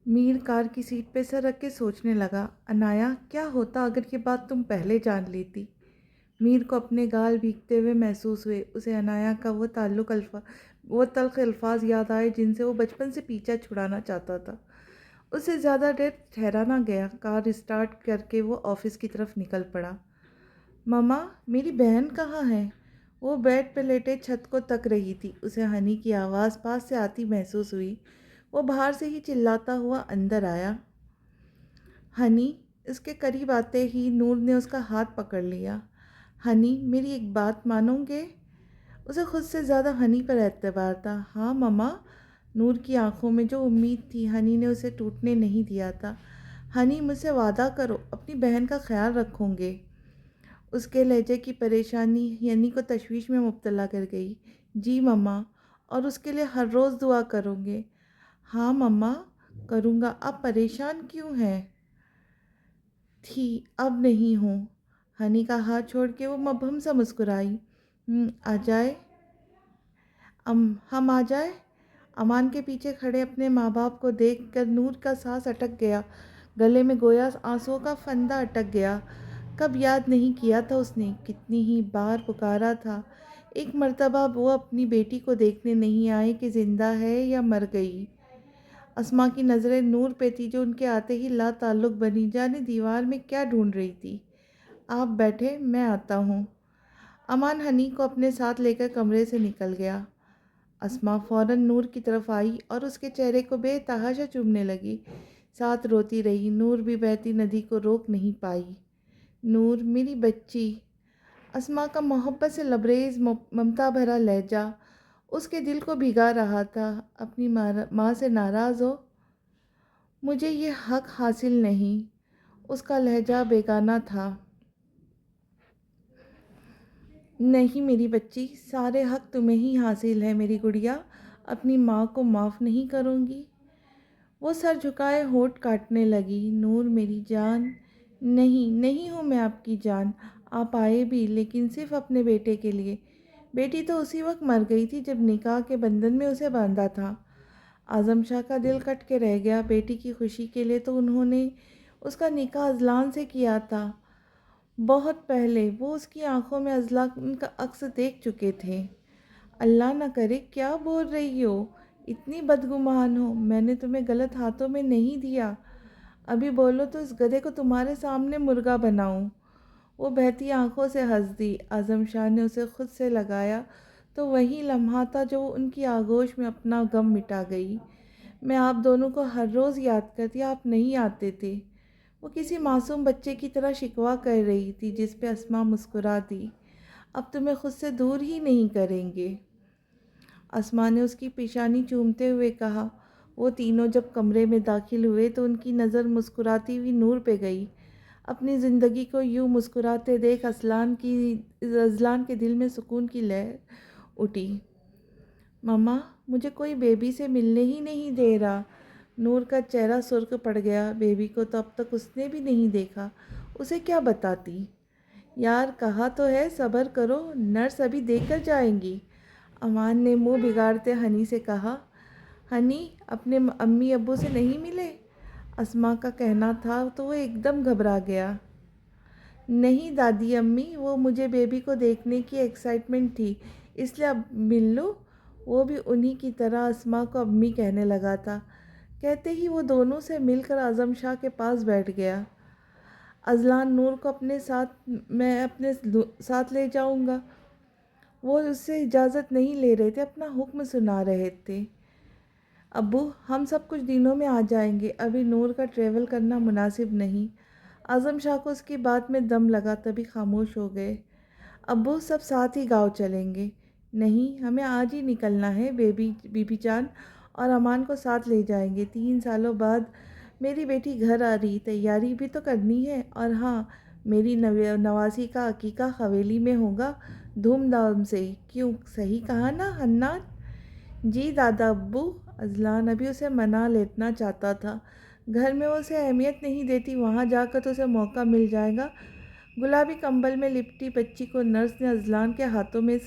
میر کار کی سیٹ پہ سر رکھ کے سوچنے لگا، انایا کیا ہوتا اگر یہ بات تم پہلے جان لیتی؟ میر کو اپنے گال بھیگتے ہوئے محسوس ہوئے۔ اسے انایا کا وہ تلخ الفاظ یاد آئے جن سے وہ بچپن سے پیچھا چھڑانا چاہتا تھا۔ اسے زیادہ دیر ٹھہرا نہ گیا، کار اسٹارٹ کر کے وہ آفس کی طرف نکل پڑا۔ مما، میری بہن کہاں ہے؟ وہ بیڈ پہ لیٹے چھت کو تک رہی تھی۔ اسے ہنی کی آواز پاس سے آتی محسوس ہوئی۔ وہ باہر سے ہی چلاتا ہوا اندر آیا۔ ہنی، اس کے قریب آتے ہی نور نے اس کا ہاتھ پکڑ لیا۔ ہنی، میری ایک بات مانو گے؟ اسے خود سے زیادہ ہنی پر اعتبار تھا۔ ہاں مما۔ نور کی آنکھوں میں جو امید تھی ہنی نے اسے ٹوٹنے نہیں دیا تھا۔ ہنی، مجھ سے وعدہ کرو، اپنی بہن کا خیال رکھوں گے۔ اس کے لہجے کی پریشانی ہنی کو تشویش میں مبتلا کر گئی۔ جی مما، اور اس کے لیے ہر روز دعا کروں گے۔ ہاں مما، کروں گا۔ آپ پریشان کیوں ہیں؟ اب نہیں ہوں۔ ہنی کا ہاتھ چھوڑ کے وہ مبہم سا مسکرائی۔ آ جائے ہم آ جائے؟ امان کے پیچھے کھڑے اپنے ماں باپ کو دیکھ کر نور کا سانس اٹک گیا، گلے میں گویا آنسوؤں کا فندہ اٹک گیا۔ کب یاد نہیں کیا تھا اس نے، کتنی ہی بار پکارا تھا۔ ایک مرتبہ وہ اپنی بیٹی کو دیکھنے نہیں آئے کہ زندہ ہے یا مر گئی۔ اسما کی نظریں نور پہ تھی جو ان کے آتے ہی لا تعلق بنی، جانے دیوار میں کیا ڈھونڈ رہی تھی۔ آپ بیٹھے، میں آتا ہوں۔ امان ہنی کو اپنے ساتھ لے کر کمرے سے نکل گیا۔ اسما فوراً نور کی طرف آئی اور اس کے چہرے کو بے تحاشا چومنے لگی، ساتھ روتی رہی۔ نور بھی بہتی ندی کو روک نہیں پائی۔ نور، میری بچی۔ اسما کا محبت سے لبریز ممتا بھرا لہجہ اس کے دل کو بھگا رہا تھا۔ اپنی ماں سے ناراض ہو؟ مجھے یہ حق حاصل نہیں۔ اس کا لہجہ بیگانہ تھا۔ نہیں میری بچی، سارے حق تمہیں ہی حاصل ہے میری گڑیا۔ اپنی ماں کو معاف نہیں کروں گی؟ وہ سر جھکائے ہونٹ کاٹنے لگی۔ نور میری جان، نہیں ہوں میں آپ کی جان۔ آپ آئے بھی، لیکن صرف اپنے بیٹے کے لیے۔ بیٹی تو اسی وقت مر گئی تھی جب نکاح کے بندھن میں اسے باندھا تھا۔ اعظم شاہ کا دل کٹ کے رہ گیا۔ بیٹی کی خوشی کے لیے تو انہوں نے اس کا نکاح اذلان سے کیا تھا۔ بہت پہلے وہ اس کی آنکھوں میں اذلان کا عکس دیکھ چکے تھے۔ اللہ نہ کرے، کیا بول رہی ہو؟ اتنی بدگمان ہو؟ میں نے تمہیں غلط ہاتھوں میں نہیں دیا۔ ابھی بولو تو اس گدھے کو تمہارے سامنے مرغا بناؤں۔ وہ بہتی آنکھوں سے ہنس دی۔ اعظم شاہ نے اسے خود سے لگایا تو وہی لمحہ تھا جو ان کی آغوش میں اپنا غم مٹا گئی۔ میں آپ دونوں کو ہر روز یاد کرتی، آپ نہیں آتے تھے۔ وہ کسی معصوم بچے کی طرح شکوہ کر رہی تھی، جس پہ اسما مسکرا دی۔ اب تمہیں خود سے دور ہی نہیں کریں گے۔ اسما نے اس کی پیشانی چومتے ہوئے کہا۔ وہ تینوں جب کمرے میں داخل ہوئے تو ان کی نظر مسکراتی ہوئی نور پہ گئی۔ اپنی زندگی کو یوں مسکراتے دیکھ اذلان کے دل میں سکون کی لہر اٹھی۔ مما، مجھے کوئی بیبی سے ملنے ہی نہیں دے رہا۔ نور کا چہرہ سرخ پڑ گیا۔ بیبی کو تو اب تک اس نے بھی نہیں دیکھا، اسے کیا بتاتی؟ یار کہا تو ہے صبر کرو، نرس ابھی دے کر جائیں گی۔ امان نے منہ بگاڑتے ہنی سے کہا۔ ہنی، اپنے امی ابو سے نہیں ملے؟ اسما کا کہنا تھا تو وہ ایک دم گھبرا گیا۔ نہیں دادی امی، وہ مجھے بیبی کو دیکھنے کی ایکسائٹمنٹ تھی، اس لیے اب مل لوں۔ وہ بھی انہی کی طرح اسما کو امی کہنے لگا تھا۔ کہتے ہی وہ دونوں سے مل کر اعظم شاہ کے پاس بیٹھ گیا۔ اذلان، نور کو میں اپنے ساتھ لے جاؤں گا۔ وہ اس سے اجازت نہیں لے رہے تھے، اپنا حکم سنا رہے تھے۔ ابو، ہم سب کچھ دنوں میں آ جائیں گے، ابھی نور کا ٹریول کرنا مناسب نہیں۔ اعظم شاہ کو اس کی بات میں دم لگا، تبھی خاموش ہو گئے۔ ابو، سب ساتھ ہی گاؤں چلیں گے۔ نہیں، ہمیں آج ہی نکلنا ہے، بی بی جان اور امان کو ساتھ لے جائیں گے۔ 3 سالوں بعد میری بیٹی گھر آ رہی، تیاری بھی تو کرنی ہے۔ اور ہاں، میری نواسی کا عقیقہ حویلی میں ہوگا، دھوم دھام سے۔ کیوں، صحیح کہا نا حنان؟ جی دادا ابو۔ اذلان ابھی اسے منا لینا چاہتا تھا، گھر میں وہ اسے اہمیت نہیں دیتی، وہاں جا کر تو اسے موقع مل جائے گا۔ گلابی کمبل میں لپٹی بچی کو نرس نے اذلان کے ہاتھوں میں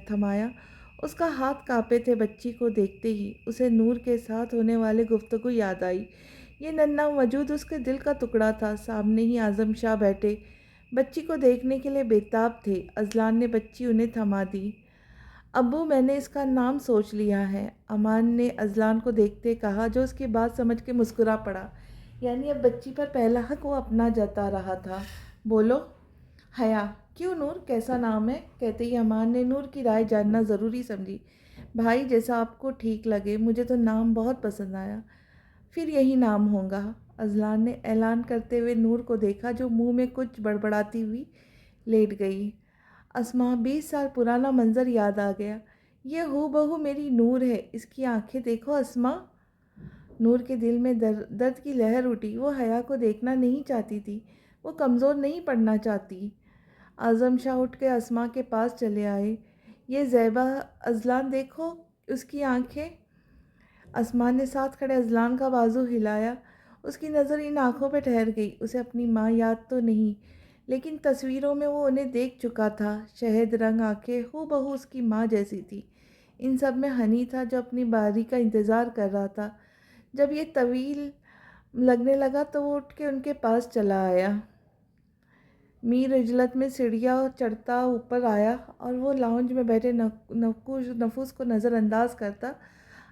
تھمایا۔ اس کا ہاتھ کانپے تھے بچی کو دیکھتے ہی۔ اسے نور کے ساتھ ہونے والے گفتگو یاد آئی۔ یہ ننھا وجود اس کے دل کا ٹکڑا تھا۔ سامنے ہی اعظم شاہ بیٹھے بچی کو دیکھنے کے لیے بےتاب تھے۔ اذلان نے بچی انہیں تھما دی۔ ابو، میں نے اس کا نام سوچ لیا ہے، امان نے اذلان کو دیکھتے کہا، جو اس کی بات سمجھ کے مسکرا پڑا۔ یعنی اب بچی پر پہلا حق وہ اپنا جتا رہا تھا۔ بولو۔ حیا۔ کیوں نور، کیسا نام ہے؟ کہتے ہی امان نے نور کی رائے جاننا ضروری سمجھی۔ بھائی، جیسا آپ کو ٹھیک لگے، مجھے تو نام بہت پسند آیا۔ پھر یہی نام ہوگا۔ اذلان نے اعلان کرتے ہوئے نور کو دیکھا، جو منہ میں کچھ بڑبڑاتی ہوئی لیٹ گئی۔ اسما، 20 سال پرانا منظر یاد آ گیا۔ یہ ہو بہو میری نور ہے، اس کی آنکھیں دیکھو اسما۔ نور کے دل میں درد کی لہر اٹھی۔ وہ حیا کو دیکھنا نہیں چاہتی تھی، وہ کمزور نہیں پڑنا چاہتی۔ اعظم شاہ اٹھ کے اسما کے پاس چلے آئے۔ یہ زیبا اذلان دیکھو، اس کی آنکھیں۔ اسما نے ساتھ کھڑے اذلان کا بازو ہلایا۔ اس کی نظر ان آنکھوں پہ ٹھہر گئی۔ اسے اپنی ماں یاد تو نہیں، لیکن تصویروں میں وہ انہیں دیکھ چکا تھا۔ شہد رنگ آنکھیں، ہو بہو اس کی ماں جیسی تھی۔ ان سب میں ہنی تھا، جو اپنی باری کا انتظار کر رہا تھا۔ جب یہ طویل لگنے لگا تو وہ اٹھ کے ان کے پاس چلا آیا۔ میر عجلت میں سیڑھیاں چڑھتا اوپر آیا اور وہ لاؤنج میں بیٹھے نفوس کو نظر انداز کرتا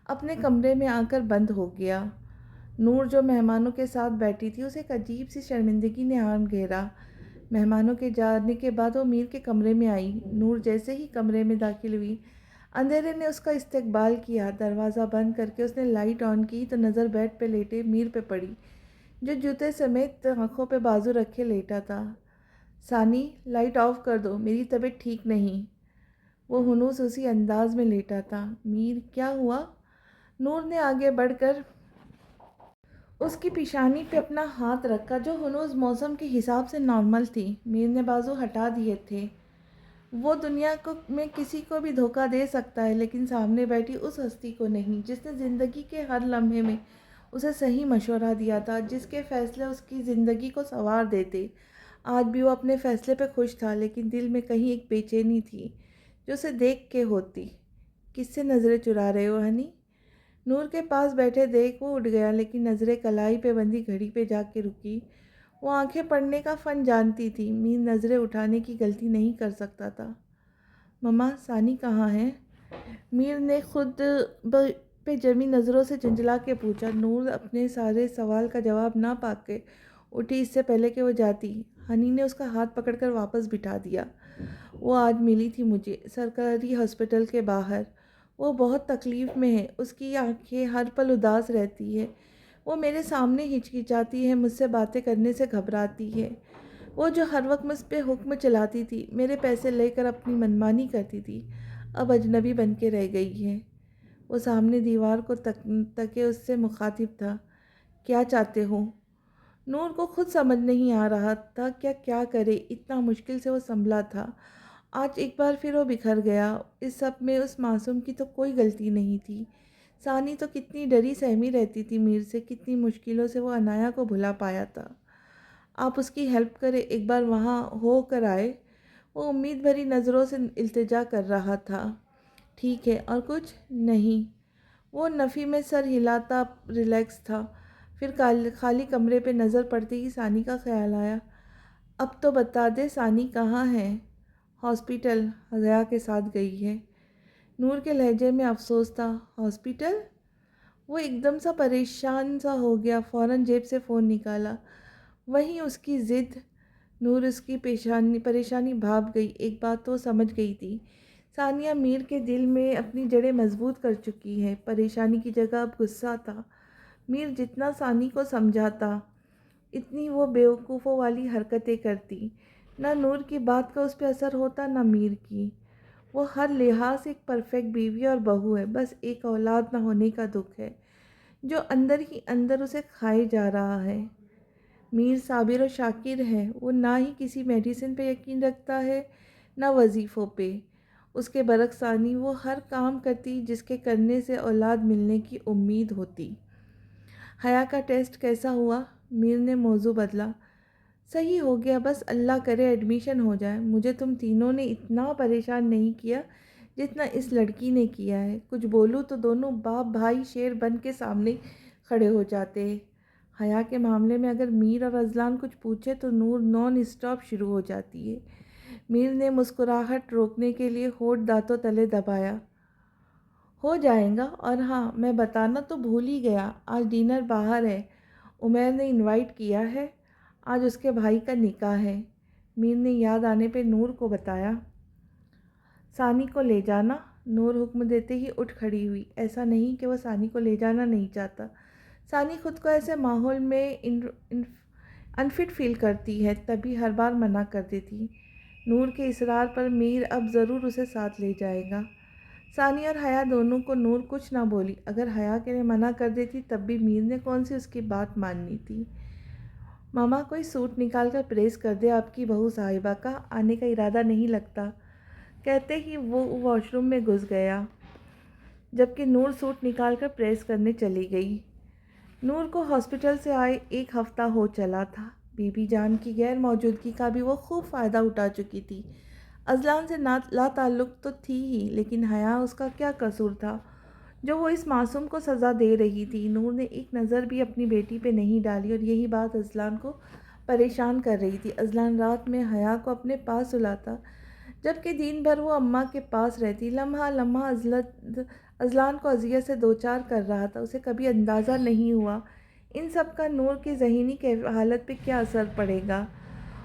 اپنے کمرے میں آ کر بند ہو گیا۔ نور، جو مہمانوں کے ساتھ بیٹھی تھی، اسے ایک عجیب سی شرمندگی نے عام گھیرا۔ مہمانوں کے جانے کے بعد وہ میر کے کمرے میں آئی۔ نور جیسے ہی کمرے میں داخل ہوئی، اندھیرے نے اس کا استقبال کیا۔ دروازہ بند کر کے اس نے لائٹ آن کی تو نظر بیڈ پہ لیٹے میر پہ پڑی، جو جوتے سمیت آنکھوں پہ بازو رکھے لیٹا تھا۔ ثانی، لائٹ آف کر دو، میری طبیعت ٹھیک نہیں۔ وہ ہنوز اسی انداز میں لیٹا تھا۔ میر، کیا ہوا؟ نور نے آگے بڑھ کر اس کی پیشانی پہ اپنا ہاتھ رکھا، جو ہنوز موسم کے حساب سے نارمل تھی۔ میر نے بازو ہٹا دیے تھے۔ وہ دنیا میں کسی کو بھی دھوکہ دے سکتا ہے، لیکن سامنے بیٹھی اس ہستی کو نہیں، جس نے زندگی کے ہر لمحے میں اسے صحیح مشورہ دیا تھا، جس کے فیصلے اس کی زندگی کو سنوار دیتے۔ آج بھی وہ اپنے فیصلے پہ خوش تھا، لیکن دل میں کہیں ایک بے چینی تھی، جو اسے دیکھ کے ہوتی۔ کس سے نظریں چرا رہے ہو ہنی؟ نور کے پاس بیٹھے دیکھ وہ اٹھ گیا، لیکن نظریں کلائی پہ بندھی گھڑی پہ جا کے رکی۔ وہ آنکھیں پڑھنے کا فن جانتی تھی، میر نظریں اٹھانے کی غلطی نہیں کر سکتا تھا۔ مما، ثانی کہاں ہے؟ میر نے خود پہ جمی نظروں سے جھنجھلا کے پوچھا۔ نور اپنے سارے سوال کا جواب نہ پا کے اٹھی، اس سے پہلے کہ وہ جاتی۔ ہنی نے اس کا ہاتھ پکڑ کر واپس بٹھا دیا۔ وہ آج ملی تھی مجھے، سرکاری ہاسپٹل کے باہر۔ وہ بہت تکلیف میں ہے، اس کی آنکھیں ہر پل اداس رہتی ہے۔ وہ میرے سامنے ہچکچاتی ہے، مجھ سے باتیں کرنے سے گھبراتی ہے۔ وہ جو ہر وقت مجھ پہ حکم چلاتی تھی، میرے پیسے لے کر اپنی منمانی کرتی تھی، اب اجنبی بن کے رہ گئی ہے۔ وہ سامنے دیوار کو تکے اس سے مخاطب تھا۔ کیا چاہتے ہو؟ نور کو خود سمجھ نہیں آ رہا تھا کیا کرے، اتنا مشکل سے وہ سنبھلا تھا۔ آج ایک بار پھر وہ بکھر گیا۔ اس سب میں اس معصوم کی تو کوئی غلطی نہیں تھی۔ ثانی تو کتنی ڈری سہمی رہتی تھی میر سے، کتنی مشکلوں سے وہ عنایا کو بھلا پایا تھا۔ آپ اس کی ہیلپ کرے، ایک بار وہاں ہو کر آئے۔ وہ امید بھری نظروں سے التجا کر رہا تھا۔ ٹھیک ہے، اور کچھ؟ نہیں۔ وہ نفی میں سر ہلاتا ریلیکس تھا۔ پھر خالی کمرے پہ نظر پڑتے ہی ثانی کا خیال آیا۔ اب تو بتا دے، ثانی کہاں ہے؟ ہاسپٹل، حیا کے ساتھ گئی ہے۔ نور کے لہجے میں افسوس تھا۔ ہاسپٹل؟ وہ ایک دم سا پریشان سا ہو گیا، فوراً جیب سے فون نکالا۔ وہیں اس کی ضد۔ نور اس کی پریشانی بھاپ گئی۔ ایک بات تو سمجھ گئی تھی، ثانیہ میر کے دل میں اپنی جڑیں مضبوط کر چکی ہے۔ پریشانی کی جگہ اب غصہ تھا۔ میر جتنا ثانی کو سمجھاتا، اتنی وہ بیوقوفوں والی حرکتیں کرتی۔ نہ نور کی بات کا اس پہ اثر ہوتا، نہ میر کی۔ وہ ہر لحاظ سے ایک پرفیکٹ بیوی اور بہو ہے، بس ایک اولاد نہ ہونے کا دکھ ہے، جو اندر ہی اندر اسے کھائے جا رہا ہے۔ میر صابر و شاکر ہے، وہ نہ ہی کسی میڈیسن پہ یقین رکھتا ہے، نہ وظیفوں پہ۔ اس کے برعکس ثانی وہ ہر کام کرتی جس کے کرنے سے اولاد ملنے کی امید ہوتی۔ حیا کا ٹیسٹ کیسا ہوا؟ میر نے موضوع بدلا۔ صحیح ہو گیا، بس اللہ کرے ایڈمیشن ہو جائے۔ مجھے تم تینوں نے اتنا پریشان نہیں کیا جتنا اس لڑکی نے کیا ہے۔ کچھ بولوں تو دونوں باپ بھائی شیر بن کے سامنے کھڑے ہو جاتے۔ حیا کے معاملے میں اگر میر اور اذلان کچھ پوچھے تو نور نان اسٹاپ شروع ہو جاتی ہے۔ میر نے مسکراہٹ روکنے کے لیے ہونٹ دانتوں تلے دبایا۔ ہو جائے گا، اور ہاں میں بتانا تو بھول ہی گیا، آج ڈنر باہر ہے، عمیر نے انوائٹ کیا ہے، آج اس کے بھائی کا نکاح ہے۔ میر نے یاد آنے پہ نور کو بتایا۔ ثانی کو لے جانا، نور حکم دیتے ہی اٹھ کھڑی ہوئی۔ ایسا نہیں کہ وہ ثانی کو لے جانا نہیں چاہتا، ثانی خود کو ایسے ماحول میں انفٹ فیل کرتی ہے، تبھی ہر بار منع کر دیتی۔ نور کے اصرار پر میر اب ضرور اسے ساتھ لے جائے گا۔ ثانی اور حیا دونوں کو نور کچھ نہ بولی، اگر حیا کے لیے منع کر دیتی تب بھی میر نے کون سی اس کی بات ماننی تھی۔ ماما کوئی سوٹ نکال کر پریس کر دے، آپ کی بہو صاحبہ کا آنے کا ارادہ نہیں لگتا، کہتے ہی وہ واش روم میں گھس گیا، جبکہ نور سوٹ نکال کر پریس کرنے چلی گئی۔ نور کو ہاسپٹل سے آئے 1 ہفتہ ہو چلا تھا، بی بی جان کی غیر موجودگی کا بھی وہ خوب فائدہ اٹھا چکی تھی۔ اذلان سے لا تعلق تو تھی ہی، لیکن حیا اس کا کیا قصور تھا جو وہ اس معصوم کو سزا دے رہی تھی۔ نور نے ایک نظر بھی اپنی بیٹی پہ نہیں ڈالی، اور یہی بات اذلان کو پریشان کر رہی تھی۔ اذلان رات میں حیا کو اپنے پاس سلاتا، جبکہ دن بھر وہ اماں کے پاس رہتی۔ لمحہ لمحہ اذلان کو اذیت سے دوچار کر رہا تھا، اسے کبھی اندازہ نہیں ہوا ان سب کا نور کی ذہنی حالت پہ کیا اثر پڑے گا۔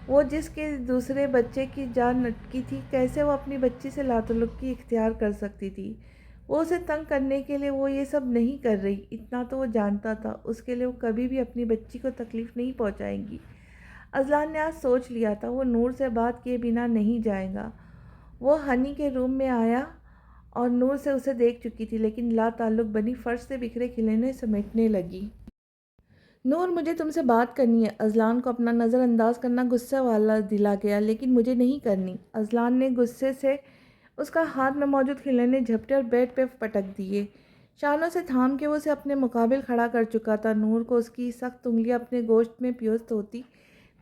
وہ جس کے دوسرے بچے کی جان لٹکی تھی، کیسے وہ اپنی بچی سے لاتعلقی اختیار کر سکتی تھی؟ وہ اسے تنگ کرنے کے لیے وہ یہ سب نہیں کر رہی، اتنا تو وہ جانتا تھا، اس کے لیے وہ کبھی بھی اپنی بچی کو تکلیف نہیں پہنچائے گی۔ اذلان نے آج سوچ لیا تھا وہ نور سے بات کیے بنا نہیں جائے گا۔ وہ ہنی کے روم میں آیا اور نور سے اسے دیکھ چکی تھی، لیکن لا تعلق بنی فرش سے بکھرے کھلونے سمیٹنے لگی۔ نور مجھے تم سے بات کرنی ہے۔ اذلان کو اپنا نظر انداز کرنا غصے والا دلا گیا، لیکن مجھے نہیں کرنی۔ اذلان نے غصے سے اس کا ہاتھ میں موجود کھلونے جھپٹے اور بیڈ پہ پٹک دیے۔ شانوں سے تھام کے وہ اسے اپنے مقابل کھڑا کر چکا تھا۔ نور کو اس کی سخت انگلیاں اپنے گوشت میں پیوست ہوتی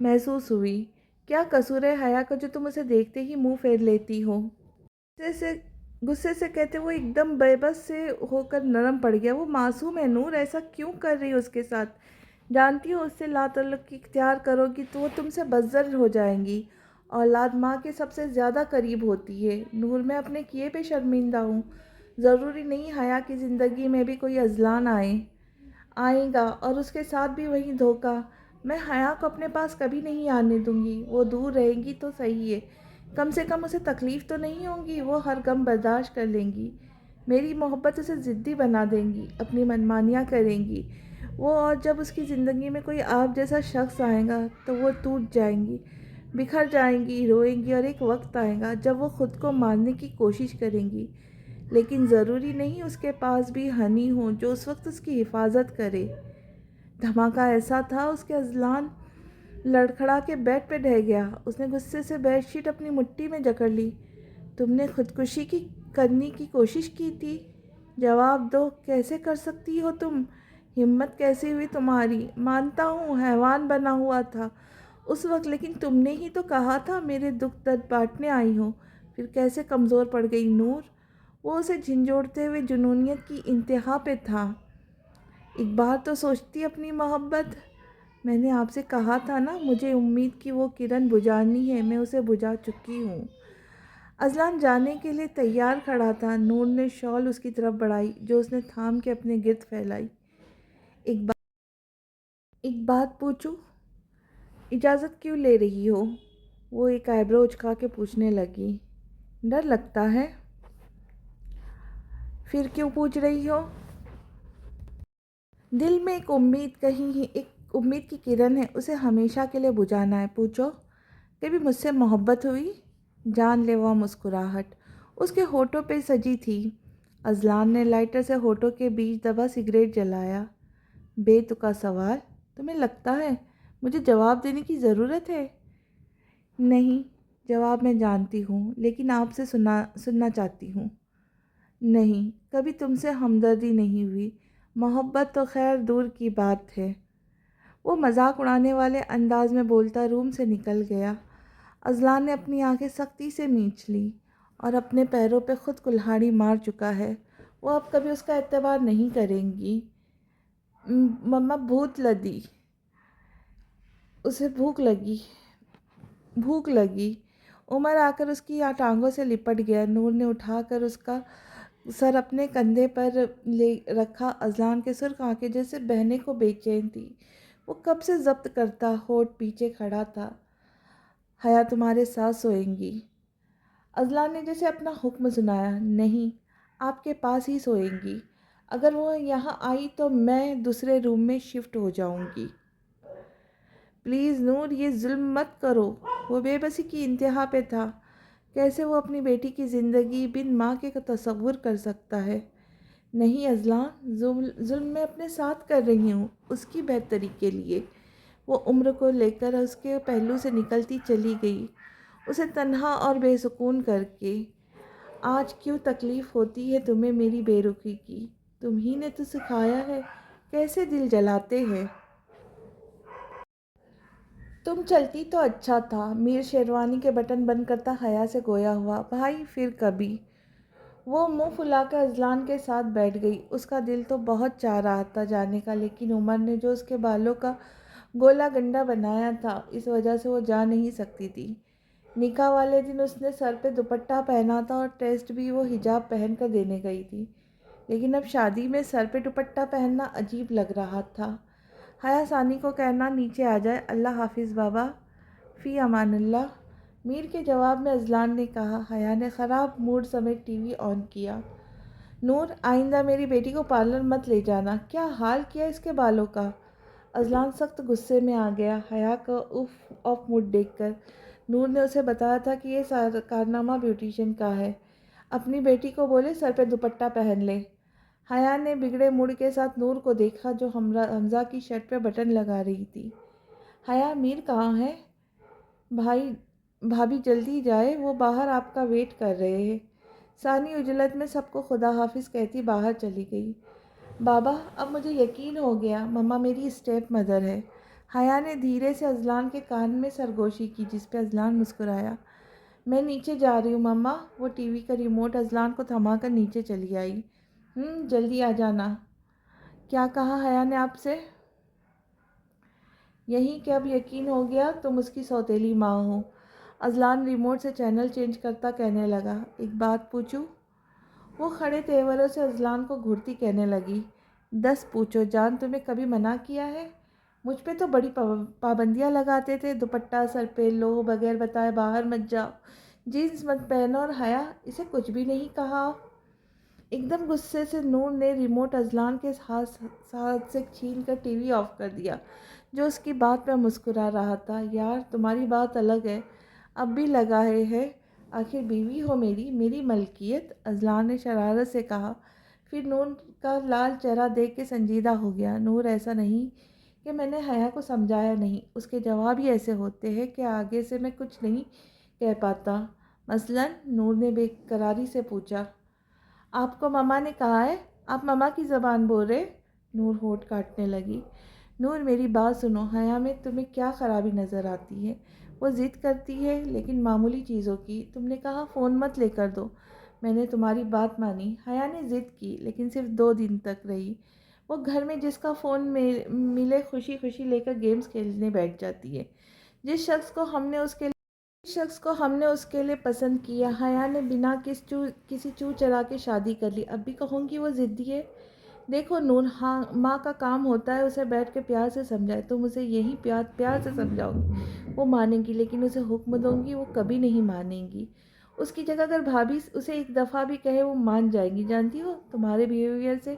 محسوس ہوئی۔ کیا قصور ہے حیا کا جو تم اسے دیکھتے ہی منہ پھیر لیتی ہو؟ غصے سے کہتے وہ ایک دم بے بس سے ہو کر نرم پڑ گیا۔ وہ معصوم ہے نور، ایسا کیوں کر رہی ہو اس کے ساتھ؟ جانتی ہو اس سے لا تعلقی اختیار کرو گی تو وہ تم سے بدزر ہو جائیں گی۔ اولاد ماں کے سب سے زیادہ قریب ہوتی ہے۔ نور میں اپنے کیے پہ شرمندہ ہوں، ضروری نہیں حیا کی زندگی میں بھی کوئی اذلان آئے گا اور اس کے ساتھ بھی وہی دھوکہ۔ میں حیا کو اپنے پاس کبھی نہیں آنے دوں گی، وہ دور رہے گی تو صحیح ہے، کم سے کم اسے تکلیف تو نہیں ہوگی، وہ ہر غم برداشت کر لیں گی۔ میری محبت اسے ضدی بنا دیں گی، اپنی منمانیاں کریں گی وہ، اور جب اس کی زندگی میں کوئی آپ جیسا شخص آئے گا تو وہ ٹوٹ جائیں گی، بکھر جائیں گی، روئیں گی، اور ایک وقت آئے گا جب وہ خود کو مارنے کی کوشش کریں گی، لیکن ضروری نہیں اس کے پاس بھی ہنی ہو جو اس وقت اس کی حفاظت کرے۔ دھماکہ ایسا تھا اس کے اذلان لڑکھڑا کے بیڈ پہ ڈھہ گیا۔ اس نے غصے سے بیڈ شیٹ اپنی مٹھی میں جکڑ لی۔ تم نے خودکشی کرنے کی کوشش کی تھی؟ جواب دو، کیسے کر سکتی ہو تم؟ ہمت کیسی ہوئی تمہاری؟ مانتا ہوں حیوان بنا ہوا تھا اس وقت، لیکن تم نے ہی تو کہا تھا میرے دکھ درد بانٹنے آئی ہو، پھر کیسے کمزور پڑ گئی؟ نور وہ اسے جھنجھوڑتے ہوئے جنونیت کی انتہا پہ تھا۔ ایک بار تو سوچتی اپنی محبت، میں نے آپ سے کہا تھا نا مجھے امید کی وہ کرن بجھانی ہے، میں اسے بجھا چکی ہوں۔ اذلان جانے کے لیے تیار کھڑا تھا۔ نور نے شال اس کی طرف بڑھائی جو اس نے تھام کے اپنے گرد پھیلائی۔ ایک بات پوچھوں؟ اجازت کیوں لے رہی ہو؟ وہ ایک آئیبرو اچکا کے پوچھنے لگی۔ ڈر لگتا ہے؟ پھر کیوں پوچھ رہی ہو؟ دل میں ایک امید کی کرن ہے، اسے ہمیشہ کے لیے بجھانا ہے۔ پوچھو، کبھی مجھ سے محبت ہوئی؟ جان لیوا مسکراہٹ اس کے ہونٹوں پہ سجی تھی۔ اذلان نے لائٹر سے ہونٹوں کے بیچ دبا سگریٹ جلایا۔ بے تکا سوال، تمہیں لگتا ہے مجھے جواب دینے کی ضرورت ہے؟ نہیں، جواب میں جانتی ہوں، لیکن آپ سے سننا چاہتی ہوں۔ نہیں، کبھی تم سے ہمدردی نہیں ہوئی، محبت تو خیر دور کی بات ہے۔ وہ مذاق اڑانے والے انداز میں بولتا روم سے نکل گیا۔ اذلان نے اپنی آنکھیں سختی سے مینچ لی اور اپنے پیروں پہ خود کلہاڑی مار چکا ہے، وہ اب کبھی اس کا اعتبار نہیں کریں گی۔ مما اسے بھوک لگی۔ عمر آ کر اس کی ٹانگوں سے لپٹ گیا۔ نور نے اٹھا کر اس کا سر اپنے کندھے پر لے رکھا۔ اذلان کے سرخ آنکھیں جیسے بہنے کو بے چین تھی، وہ کب سے ضبط کرتا ہونٹ پیچھے کھڑا تھا۔ حیا تمہارے ساتھ سوئیں گی؟ اذلان نے جیسے اپنا حکم سنایا۔ نہیں، آپ کے پاس ہی سوئیں گی۔ اگر وہ یہاں آئی تو میں دوسرے روم میں شفٹ ہو جاؤں گی۔ پلیز نور، یہ ظلم مت کرو۔ وہ بے بسی کی انتہا پہ تھا۔ کیسے وہ اپنی بیٹی کی زندگی بن ماں کے تصور کر سکتا ہے؟ نہیں اذلان، ظلم میں اپنے ساتھ کر رہی ہوں، اس کی بہتری کے لیے۔ وہ عمر کو لے کر اس کے پہلو سے نکلتی چلی گئی، اسے تنہا اور بے سکون کر کے۔ آج کیوں تکلیف ہوتی ہے تمہیں میری بے رخی کی؟ تم ہی نے تو سکھایا ہے کیسے دل جلاتے ہیں۔ تم چلتی تو اچھا تھا۔ میر شیروانی کے بٹن بند کرتا حیا سے گویا ہوا۔ بھائی پھر کبھی۔ وہ منہ پھلا کر اذلان کے ساتھ بیٹھ گئی۔ اس کا دل تو بہت چاہ رہا تھا جانے کا، لیکن عمر نے جو اس کے بالوں کا گولا گنڈا بنایا تھا، اس وجہ سے وہ جا نہیں سکتی تھی۔ نکاح والے دن اس نے سر پہ دوپٹہ پہنا تھا اور ٹیسٹ بھی وہ حجاب پہن کر دینے گئی تھی، لیکن اب شادی میں سر پہ دوپٹہ پہننا عجیب لگ رہا تھا۔ حیا ثانی کو کہنا نیچے آ جائے۔ اللہ حافظ بابا، فی امان اللہ۔ میر کے جواب میں اذلان نے کہا۔ حیا نے خراب موڈ سمیت ٹی وی آن کیا۔ نور، آئندہ میری بیٹی کو پارلر مت لے جانا۔ کیا حال کیا اس کے بالوں کا؟ اذلان سخت غصے میں آ گیا حیا کا آف موڈ دیکھ کر۔ نور نے اسے بتایا تھا کہ یہ کارنامہ بیوٹیشین کا ہے، اپنی بیٹی کو بولے سر پہ دوپٹہ پہن لے۔ حیا نے بگڑے موڈ کے ساتھ نور کو دیکھا جو حمزہ کی شرٹ پہ بٹن لگا رہی تھی۔ حیا، میر کہاں ہے؟ بھابی جلدی جائے، وہ باہر آپ کا ویٹ کر رہے ہیں۔ ثانی عجلت میں سب کو خدا حافظ کہتی باہر چلی گئی۔ بابا، اب مجھے یقین ہو گیا، مما میری اسٹیپ مدر ہے۔ حیا نے دھیرے سے اذلان کے کان میں سرگوشی کی، جس پہ اذلان مسکرایا۔ میں نیچے جا رہی ہوں مما۔ وہ ٹی وی کا ریموٹ اذلان کو تھما کر نیچے چلی آئی۔ جلدی آ جانا۔ کیا کہا حیا نے آپ سے؟ یہی کہ اب یقین ہو گیا تم اس کی سوتیلی ماں ہو۔ اذلان ریموٹ سے چینل چینج کرتا کہنے لگا۔ ایک بات پوچھوں؟ وہ کھڑے تیوروں سے اذلان کو گھورتی کہنے لگی۔ 10 پوچھو جان، تمہیں کبھی منع کیا ہے؟ مجھ پہ تو بڑی پابندیاں لگاتے تھے، دوپٹہ سر پہ لو، بغیر بتائے باہر مت جاؤ، جینس مت پہنو، اور حیا اسے کچھ بھی نہیں کہا۔ ایک دم غصے سے نور نے ریموٹ اذلان کے ہاتھ سے چھین کر ٹی وی آف کر دیا، جو اس کی بات پہ مسکرا رہا تھا۔ یار تمہاری بات الگ ہے، اب بھی لگا ہے، آخر بیوی ہو میری ملکیت، اذلان نے شرارت سے کہا۔ پھر نور کا لال چہرہ دیکھ کے سنجیدہ ہو گیا۔ نور، ایسا نہیں کہ میں نے حیا کو سمجھایا نہیں، اس کے جواب ہی ایسے ہوتے ہیں کہ آگے سے میں کچھ نہیں کہہ پاتا۔ مثلاً؟ نور نے بے قراری سے پوچھا۔ آپ کو مما نے کہا ہے؟ آپ مما کی زبان بول رہے؟ نور ہونٹ کاٹنے لگی۔ نور میری بات سنو، حیا میں تمہیں کیا خرابی نظر آتی ہے؟ وہ ضد کرتی ہے، لیکن معمولی چیزوں کی۔ تم نے کہا فون مت لے کر دو، میں نے تمہاری بات مانی۔ حیا نے ضد کی، لیکن صرف 2 دن تک رہی۔ وہ گھر میں جس کا فون ملے خوشی خوشی لے کر گیمز کھیلنے بیٹھ جاتی ہے۔ جس شخص کو ہم نے اس کے لیے پسند کیا، حیا نے بنا کسی چو چرا کے شادی کر لی، اب بھی کہوں گی وہ ضدی ہے؟ دیکھو نور، ہاں ماں کا کام ہوتا ہے اسے بیٹھ کے پیار سے سمجھائے، تم اسے یہی پیار سے سمجھاؤ گی، وہ مانے گی، لیکن اسے حکم دوں گی وہ کبھی نہیں مانے گی۔ اس کی جگہ اگر بھابھی اسے ایک دفعہ بھی کہے وہ مان جائے گی۔ جانتی ہو، تمہارے بیہیویئر سے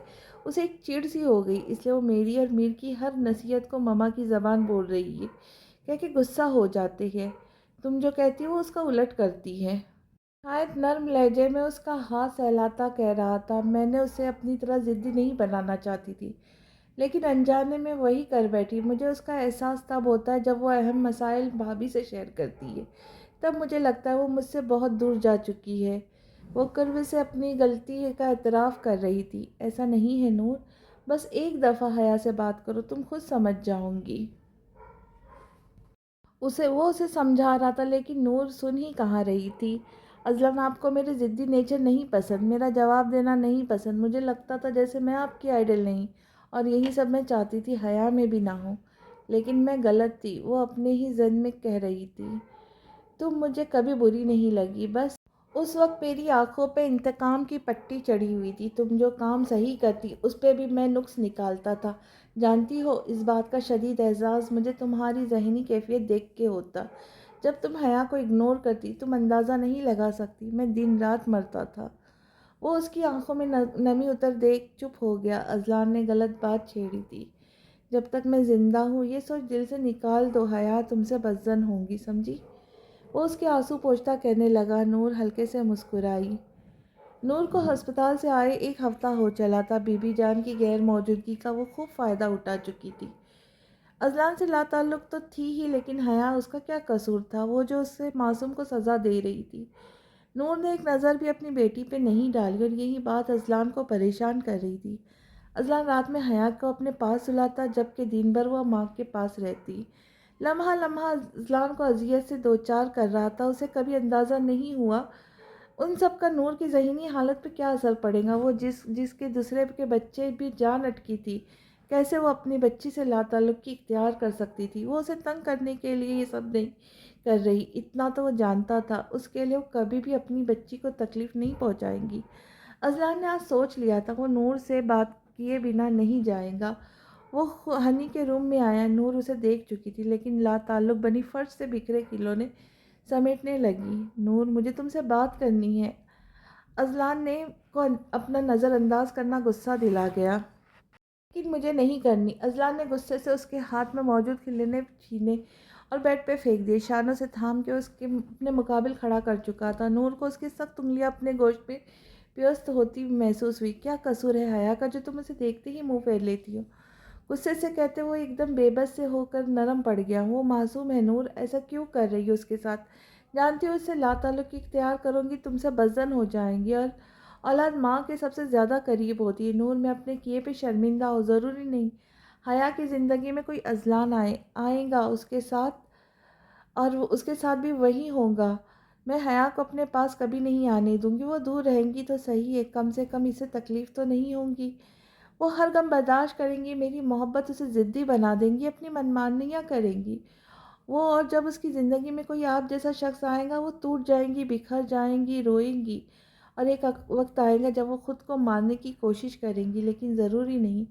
اسے ایک چڑ سی ہو گئی، اس لیے وہ میری اور میر کی ہر نصیحت کو مما کی زبان بول رہی ہے کہہ کے غصہ ہو جاتے ہیں۔ تم جو کہتی ہو اس کا الٹ کرتی ہے۔ نہایت نرم لہجے میں اس کا ہاتھ سہلاتا کہہ رہا تھا۔ میں نے اسے اپنی طرح ضدی نہیں بنانا چاہتی تھی، لیکن انجانے میں وہی کر بیٹھی۔ مجھے اس کا احساس تب ہوتا ہے جب وہ اہم مسائل بھابھی سے شیئر کرتی ہے، تب مجھے لگتا ہے وہ مجھ سے بہت دور جا چکی ہے۔ وہ قرب سے اپنی غلطی کا اعتراف کر رہی تھی۔ ایسا نہیں ہے نور، بس ایک دفعہ حیا سے بات کرو، تم خود سمجھ جاؤں گی۔ وہ اسے سمجھا رہا تھا، لیکن نور سن ہی کہاں رہی تھی۔ اصلاً آپ کو میرے ضدی نیچر نہیں پسند، میرا جواب دینا نہیں پسند، مجھے لگتا تھا جیسے میں آپ کی آئیڈل نہیں، اور یہی سب میں چاہتی تھی حیا میں بھی نہ ہوں، لیکن میں غلط تھی، وہ اپنے ہی ذہن میں کہہ رہی تھی۔ تم مجھے کبھی بری نہیں لگی، بس اس وقت میری آنکھوں پہ انتقام کی پٹی چڑھی ہوئی تھی، تم جو کام صحیح کرتی اس پہ بھی میں نقص نکالتا تھا۔ جانتی ہو، اس بات کا شدید احساس مجھے تمہاری ذہنی کیفیت دیکھ کے ہوتا۔ جب تم حیا کو اگنور کرتی تم اندازہ نہیں لگا سکتی میں دن رات مرتا تھا۔ وہ اس کی آنکھوں میں نمی اتر دیکھ چپ ہو گیا۔ اذلان نے غلط بات چھیڑی تھی۔ جب تک میں زندہ ہوں یہ سوچ دل سے نکال دو، حیا تم سے بدظن ہوں گی، سمجھی؟ وہ اس کے آنسو پوچھتا کہنے لگا۔ نور ہلکے سے مسکرائی۔ نور کو ہسپتال سے آئے 1 ہفتہ ہو چلا تھا۔ بی بی جان کی غیر موجودگی کا وہ خوب فائدہ اٹھا چکی تھی۔ اذلان سے لا تعلق تو تھی ہی، لیکن حیا اس کا کیا قصور تھا، وہ جو اس سے معصوم کو سزا دے رہی تھی۔ نور نے ایک نظر بھی اپنی بیٹی پہ نہیں ڈالی، اور یہی بات اذلان کو پریشان کر رہی تھی۔ اذلان رات میں حیا کو اپنے پاس سلاتا، جبکہ دن بھر وہ ماں کے پاس رہتی۔ لمحہ لمحہ اذلان کو اذیت سے دوچار کر رہا تھا۔ اسے کبھی اندازہ نہیں ہوا ان سب کا نور کی ذہنی حالت پہ کیا اثر پڑے گا۔ وہ جس کے دوسرے کے بچے بھی جان اٹکی تھی، کیسے وہ اپنی بچی سے لا تعلقی اختیار کر سکتی تھی؟ وہ اسے تنگ کرنے کے لیے یہ سب نہیں کر رہی، اتنا تو وہ جانتا تھا، اس کے لیے وہ کبھی بھی اپنی بچی کو تکلیف نہیں پہنچائیں گی۔ اذلان نے آج سوچ لیا تھا وہ نور سے بات کیے بنا نہیں جائے گا۔ وہ ہنی کے روم میں آیا۔ نور اسے دیکھ چکی تھی، لیکن لا تعلق بنی فرش سے بکھرے کھلونے سمیٹنے لگی۔ نور مجھے تم سے بات کرنی ہے۔ اذلان نے کو اپنا نظر انداز کرنا غصہ دلا گیا۔ لیکن مجھے نہیں کرنی۔ اذلان نے غصے سے اس کے ہاتھ میں موجود کھلونے چھینے اور بیڈ پہ پھینک دیے۔ شانوں سے تھام کے اس کے اپنے مقابل کھڑا کر چکا تھا۔ نور کو اس کی سخت انگلیاں اپنے گوشت پہ پیوست ہوتی محسوس ہوئی۔ کیا قصور ہے حیا کا جو تم اسے دیکھتے ہی منہ پھیر لیتی ہو؟ غصے سے کہتے وہ ایک دم بے بس سے ہو کر نرم پڑ گیا۔ وہ معصوم ہے نور، ایسا کیوں کر رہی ہو اس کے ساتھ؟ جانتی ہو اس سے لا تعلقی اختیار کروں گی تم سے بدظن ہو جائیں گی، اور اولاد ماں کے سب سے زیادہ قریب ہوتی ہے۔ نور میں اپنے کیے پہ شرمندہ ہو، ضروری نہیں حیا کی زندگی میں کوئی اذلان آئے گا اس کے ساتھ، اور اس کے ساتھ بھی وہی ہوگا۔ میں حیا کو اپنے پاس کبھی نہیں آنے دوں گی۔ وہ دور رہیں گی تو صحیح ہے، کم سے کم اسے تکلیف تو نہیں ہوگی۔ وہ ہر غم برداشت کریں گی، میری محبت اسے ضدی بنا دیں گی، اپنی منمانیاں کریں گی وہ، اور جب اس کی زندگی میں کوئی آپ جیسا شخص آئے گا وہ ٹوٹ جائیں گی، بکھر جائیں گی، روئیں گی، اور ایک وقت آئے گا جب وہ خود کو مارنے کی کوشش کریں گی، لیکن ضروری نہیں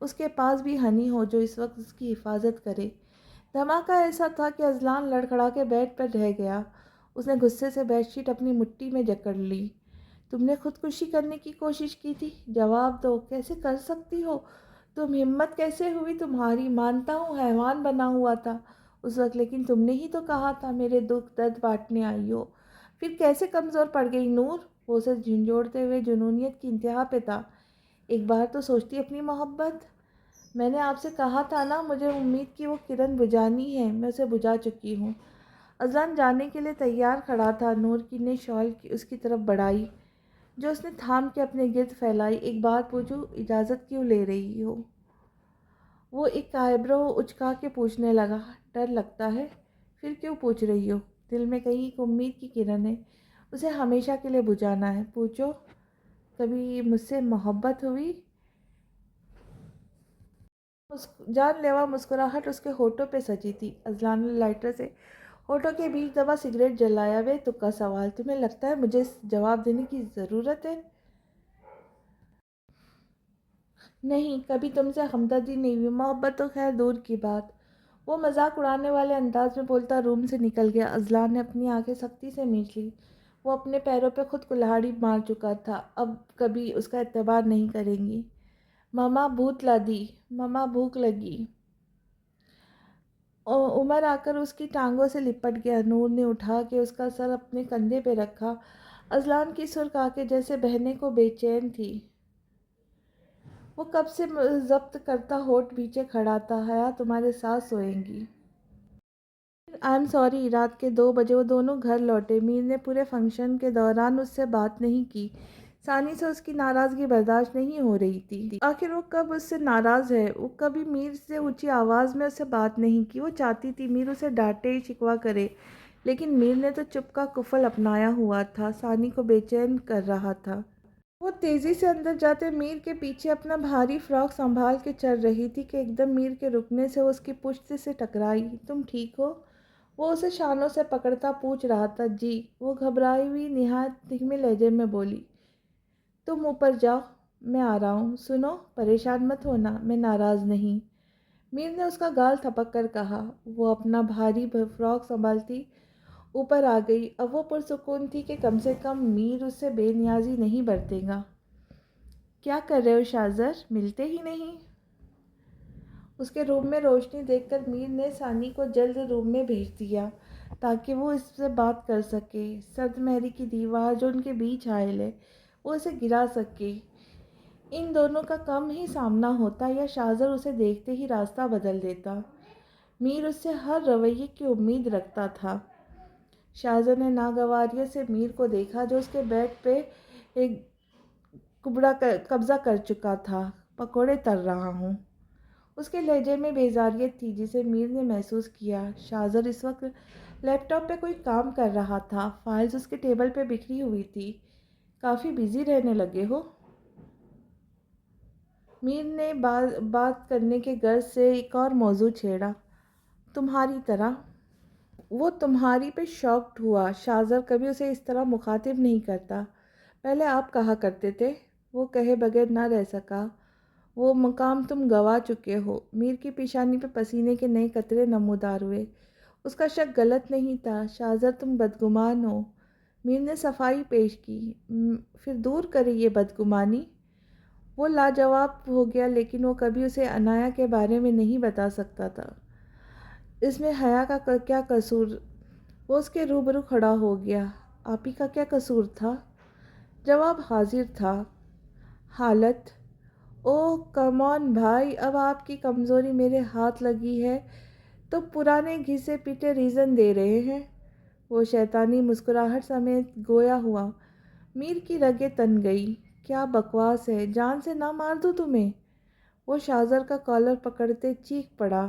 اس کے پاس بھی ہنی ہو جو اس وقت اس کی حفاظت کرے۔ دھماکہ ایسا تھا کہ اذلان لڑکھڑا کے بیڈ پر رہ گیا۔ اس نے غصے سے بیڈ شیٹ اپنی مٹھی میں جکڑ لی۔ تم نے خودکشی کرنے کی کوشش کی تھی؟ جواب دو، کیسے کر سکتی ہو تم؟ ہمت کیسے ہوئی تمہاری؟ مانتا ہوں حیوان بنا ہوا تھا اس وقت، لیکن تم نے ہی تو کہا تھا میرے دکھ درد بانٹنے آئی ہو، پھر کیسے کمزور پڑ گئی؟ نور وہ اسے جھنجھوڑتے ہوئے جنونیت کی انتہا پہ تھا۔ ایک بار تو سوچتی اپنی محبت، میں نے آپ سے کہا تھا نا مجھے امید کی وہ کرن بجھانی ہے، میں اسے بجھا چکی ہوں۔ اذان جانے کے لیے تیار کھڑا تھا۔ نور کی نے شال کی اس کی طرف بڑھائی جو اس نے تھام کے اپنے گرد پھیلائی۔ ایک بات پوچھوں، اجازت کیوں لے رہی ہو؟ وہ ایک آئیبرو اچکا کے پوچھنے لگا۔ ڈر لگتا ہے۔ پھر کیوں پوچھ رہی ہو؟ دل میں کہیں ایک امید کی کرن ہے، اسے ہمیشہ کے لیے بجھانا ہے۔ پوچھو، کبھی مجھ سے محبت ہوئی؟ جان لیوا مسکراہٹ اس کے ہونٹوں پہ سجی تھی۔ اذلان نے لائٹر سے ہونٹوں کے بیچ دبا سگریٹ جلایا۔ بے تکا سوال، تمہیں لگتا ہے مجھے جواب دینے کی ضرورت ہے؟ نہیں، کبھی تم سے ہمدردی نہیں ہوئی، محبت تو خیر دور کی بات۔ وہ مذاق اڑانے والے انداز میں بولتا روم سے نکل گیا۔ اذلان نے اپنی آنکھیں سختی سے مینچ لی۔ وہ اپنے پیروں پہ خود کلہاڑی مار چکا تھا، اب کبھی اس کا اعتبار نہیں کریں گی۔ مما بھوت لدی، مما بھوک لگی۔ عمر آ کر اس کی ٹانگوں سے لپٹ گیا۔ نور نے اٹھا کے اس کا سر اپنے کندھے پہ رکھا۔ اذلان کی سرخ آنکھیں جیسے بہنے کو بے چین تھی۔ وہ کب سے ضبط کرتا ہونٹ پیچھے کھڑا تھا۔ حیا تمہارے ساتھ سوئیں گی؟ I am sorry. رات کے 2 بجے وہ دونوں گھر لوٹے۔ میر نے پورے فنکشن کے دوران اس سے بات نہیں کی۔ ثانی سے اس کی ناراضگی برداشت نہیں ہو رہی تھی۔ آخر وہ کب اس سے ناراض ہے؟ وہ کبھی میر سے اونچی آواز میں اس سے بات نہیں کی۔ وہ چاہتی تھی میر اسے ڈانٹے شکوہ کرے، لیکن میر نے تو چپ کا کفل اپنایا ہوا تھا، ثانی کو بے چین کر رہا تھا۔ وہ تیزی سے اندر جاتے میر کے پیچھے اپنا بھاری فراک سنبھال کے چل رہی تھی کہ ایک دم میر کے رکنے سے اس کی پشت سے ٹکرائی۔ تم ٹھیک ہو؟ وہ اسے شانوں سے پکڑتا پوچھ رہا تھا۔ جی، وہ گھبرائی ہوئی نہایت دھیمے لہجے میں بولی۔ تم اوپر جاؤ، میں آ رہا ہوں۔ سنو، پریشان مت ہونا، میں ناراض نہیں، میر نے اس کا گال تھپک کر کہا۔ وہ اپنا بھاری فراک سنبھالتی اوپر آ گئی۔ اب وہ پرسکون تھی کہ کم سے کم میر اس سے بے نیازی نہیں برتے گا۔ کیا کر رہے ہو شازر؟ ملتے ہی نہیں۔ اس کے روم میں روشنی دیکھ کر میر نے ثانی کو جلد روم میں بھیج دیا تاکہ وہ اس سے بات کر سکے۔ سرد مہری کی دیوار جو ان کے بیچ حائل ہے، وہ اسے گرا سکے۔ ان دونوں کا کم ہی سامنا ہوتا یا شازر اسے دیکھتے ہی راستہ بدل دیتا۔ میر اس سے ہر رویے کی امید رکھتا تھا۔ شازر نے ناگواریت سے میر کو دیکھا جو اس کے بیڈ پہ ایک قبضہ کر چکا تھا۔ پکوڑے تل رہا ہوں، اس کے لہجے میں بیزاریت تھی جسے میر نے محسوس کیا۔ شازر اس وقت لیپ ٹاپ پہ کوئی کام کر رہا تھا، فائلز اس کے ٹیبل پہ بکھری ہوئی تھی۔ کافی بزی رہنے لگے ہو؟ میر نے بات کرنے کے غرض سے ایک اور موضوع چھیڑا۔ تمہاری طرح۔ وہ تمہاری پہ شاکڈ ہوا۔ شازر کبھی اسے اس طرح مخاطب نہیں کرتا۔ پہلے آپ کہا کرتے تھے۔ وہ کہے بغیر نہ رہ سکا۔ وہ مقام تم گنوا چکے ہو۔ میر کی پیشانی پہ پسینے کے نئے قطرے نمودار ہوئے۔ اس کا شک غلط نہیں تھا۔ شازر تم بدگمان ہو۔ میر نے صفائی پیش کی۔ پھر دور کرے یہ بدگمانی۔ وہ لاجواب ہو گیا، لیکن وہ کبھی اسے عنایا کے بارے میں نہیں بتا سکتا تھا۔ اس میں حیا کا کیا قصور؟ وہ اس کے روبرو کھڑا ہو گیا۔ آپ ہی کا کیا قصور تھا؟ جواب حاضر تھا۔ حالت؟ اوہ کم آن بھائی، اب آپ کی کمزوری میرے ہاتھ لگی ہے تو پرانے گھسے پیٹے ریزن دے رہے ہیں۔ وہ شیطانی مسکراہٹ سمیت گویا ہوا۔ میر کی رگیں تن گئی۔ کیا بکواس ہے، جان سے نہ مار دوں تمہیں؟ وہ شازر کا کالر پکڑتے چیخ پڑا۔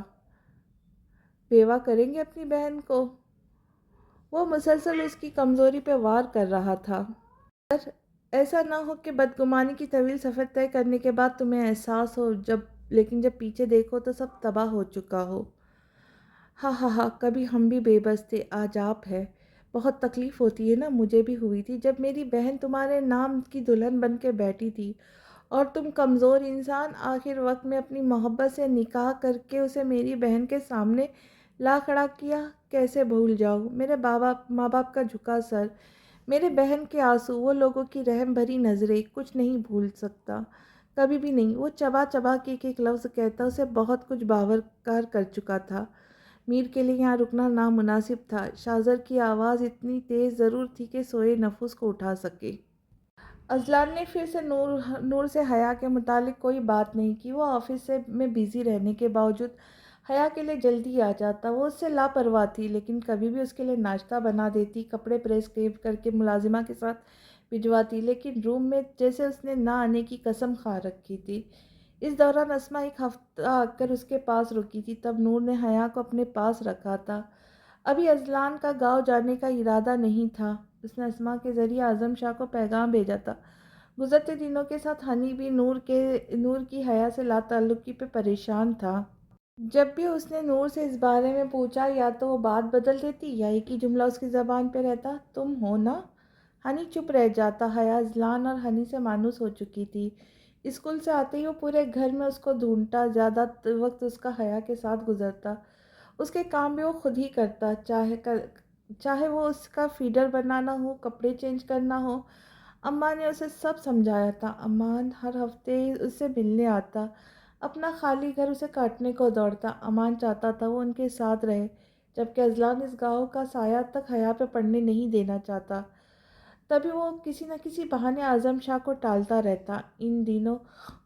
بیوہ کریں گے اپنی بہن کو؟ وہ مسلسل اس کی کمزوری پہ وار کر رہا تھا۔ ایسا نہ ہو کہ بدگمانی کی طویل سفر طے کرنے کے بعد تمہیں احساس ہو لیکن جب پیچھے دیکھو تو سب تباہ ہو چکا ہو۔ ہاں ہاں ہاں، کبھی ہم بھی بے بس تھے، آج آپ ہے۔ بہت تکلیف ہوتی ہے نا، مجھے بھی ہوئی تھی جب میری بہن تمہارے نام کی دلہن بن کے بیٹھی تھی اور تم کمزور انسان آخر وقت میں اپنی محبت سے نکاح کر کے اسے میری بہن کے سامنے لا کھڑا کیا۔ کیسے بھول جاؤں؟ میرے ماں باپ کا جھکا سر، میرے بہن کے آنسو، وہ لوگوں کی رحم بھری نظریں، کچھ نہیں بھول سکتا، کبھی بھی نہیں۔ وہ چبا چبا کے ایک لفظ کہتا اسے بہت کچھ باوقار کر چکا تھا۔ میر کے لیے یہاں رکنا نامناسب تھا۔ شازر کی آواز اتنی تیز ضرور تھی کہ سوئے نفس کو اٹھا سکے۔ اذلان نے پھر سے نور سے حیا کے متعلق کوئی بات نہیں کی۔ وہ آفس میں بزی رہنے کے باوجود حیا کے لیے جلدی آ جاتا۔ وہ اس سے لاپرواہ تھی، لیکن کبھی بھی اس کے لیے ناشتہ بنا دیتی، کپڑے پریس کر کے ملازمہ کے ساتھ بھجواتی، لیکن روم میں جیسے اس نے نہ آنے کی قسم کھا رکھی تھی۔ اس دوران اسما ایک ہفتہ آ کر اس کے پاس رکی تھی، تب نور نے حیا کو اپنے پاس رکھا تھا۔ ابھی اذلان کا گاؤں جانے کا ارادہ نہیں تھا۔ اس نے اسما کے ذریعے اعظم شاہ کو پیغام بھیجا تھا۔ گزرتے دنوں کے ساتھ ہنی بھی نور کی حیا سے لا تعلقی پہ پریشان تھا۔ جب بھی اس نے نور سے اس بارے میں پوچھا، یا تو وہ بات بدل دیتی یا ایک ہی جملہ اس کی زبان پہ رہتا، تم ہو نا؟ ہنی چپ رہ جاتا۔ حیا اذلان اور ہنی سے مانوس ہو چکی تھی۔ اسکول سے آتے ہی وہ پورے گھر میں اس کو ڈھونڈتا، زیادہ وقت اس کا حیا کے ساتھ گزرتا۔ اس کے کام بھی وہ خود ہی کرتا، چاہے وہ اس کا فیڈر بنانا ہو، کپڑے چینج کرنا ہو۔ اماں نے اسے سب سمجھایا تھا۔ امان ہر ہفتے اس سے ملنے آتا، اپنا خالی گھر اسے کاٹنے کو دوڑتا۔ امان چاہتا تھا وہ ان کے ساتھ رہے، جبکہ اذلان اس گاؤں کا سایہ تک حیا پہ پڑنے نہیں دینا چاہتا۔ تبھی وہ کسی نہ کسی بہانے اعظم شاہ کو ٹالتا رہتا۔ ان دنوں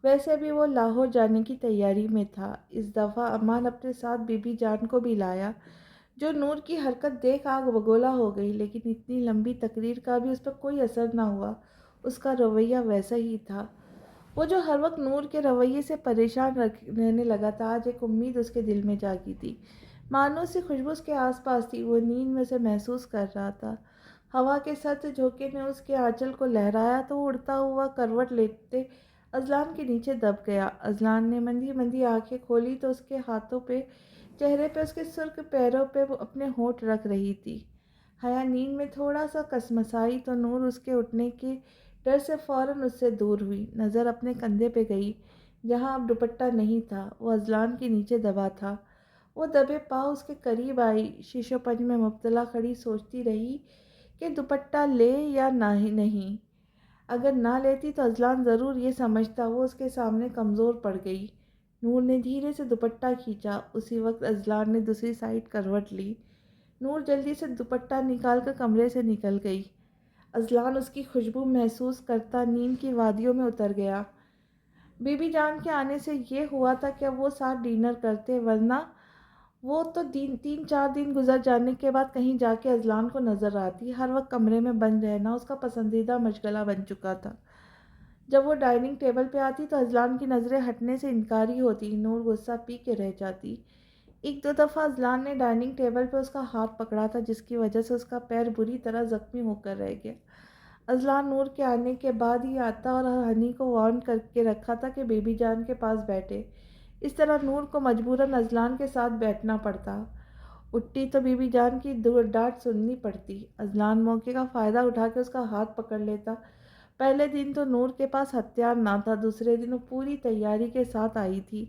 ویسے بھی وہ لاہور جانے کی تیاری میں تھا۔ اس دفعہ امان اپنے ساتھ بی بی جان کو بھی لایا، جو نور کی حرکت دیکھ آگ بگولا ہو گئی، لیکن اتنی لمبی تقریر کا بھی اس پر کوئی اثر نہ ہوا۔ اس کا رویہ ویسا ہی تھا۔ وہ جو ہر وقت نور کے رویے سے پریشان رہنے لگا تھا، آج ایک امید اس کے دل میں جاگی تھی۔ مانوس سی خوشبو اس کے آس پاس تھی، وہ نیند میں اسے محسوس کر رہا تھا۔ ہوا کے ساتھ جھونکے نے اس کے آنچل کو لہرایا تو وہ اڑتا ہوا کروٹ لیتے اذلان کے نیچے دب گیا۔ اذلان نے مندی مندی آنکھیں کھولی تو اس کے ہاتھوں پہ، چہرے پہ، اس کے سرخ پیروں پہ وہ اپنے ہونٹ رکھ رہی تھی۔ حیا نیند میں تھوڑا سا کسمسائی تو نور اس کے اٹھنے کے ڈر سے فوراً اس سے دور ہوئی۔ نظر اپنے کندھے پہ گئی جہاں اب دوپٹہ نہیں تھا، وہ اذلان کے نیچے دبا تھا۔ وہ دبے پاؤں اس کے قریب آئی، شیشو پنج میں مبتلا کھڑی سوچتی رہی کہ دوپٹہ لے یا نہیں۔ اگر نہ لیتی تو اذلان ضرور یہ سمجھتا۔ وہ اس کے سامنے کمزور پڑ گئی۔ نور نے دھیرے سے دوپٹہ کھینچا، اسی وقت اذلان نے دوسری سائیڈ کروٹ لی۔ نور جلدی سے دوپٹہ نکال کر کمرے سے نکل گئی۔ اذلان اس کی خوشبو محسوس کرتا نیند کی وادیوں میں اتر گیا۔ بی بی جان کے آنے سے یہ ہوا تھا کہ اب وہ ساتھ ڈنر کرتے، ورنہ وہ تو 3-4 دن گزر جانے کے بعد کہیں جا کے اذلان کو نظر آتی۔ ہر وقت کمرے میں بند رہنا اس کا پسندیدہ مشغلہ بن چکا تھا۔ جب وہ ڈائننگ ٹیبل پہ آتی تو اذلان کی نظریں ہٹنے سے انکاری ہوتی، نور غصہ پی کے رہ جاتی۔ ایک دو دفعہ اذلان نے ڈائننگ ٹیبل پہ اس کا ہاتھ پکڑا تھا، جس کی وجہ سے اس کا پیر بری طرح زخمی ہو کر رہ گیا۔ اذلان نور کے آنے کے بعد ہی آتا اور ہنی کو وارن کر کے رکھا تھا کہ بی بی جان کے پاس بیٹھے۔ اس طرح نور کو مجبوراً اذلان کے ساتھ بیٹھنا پڑتا۔ اٹھتی تو بی بی جان کی ڈانٹ سننی پڑتی۔ اذلان موقع کا فائدہ اٹھا کے اس کا ہاتھ پکڑ لیتا۔ پہلے دن تو نور کے پاس ہتھیار نہ تھا، دوسرے دن وہ پوری تیاری کے ساتھ آئی تھی۔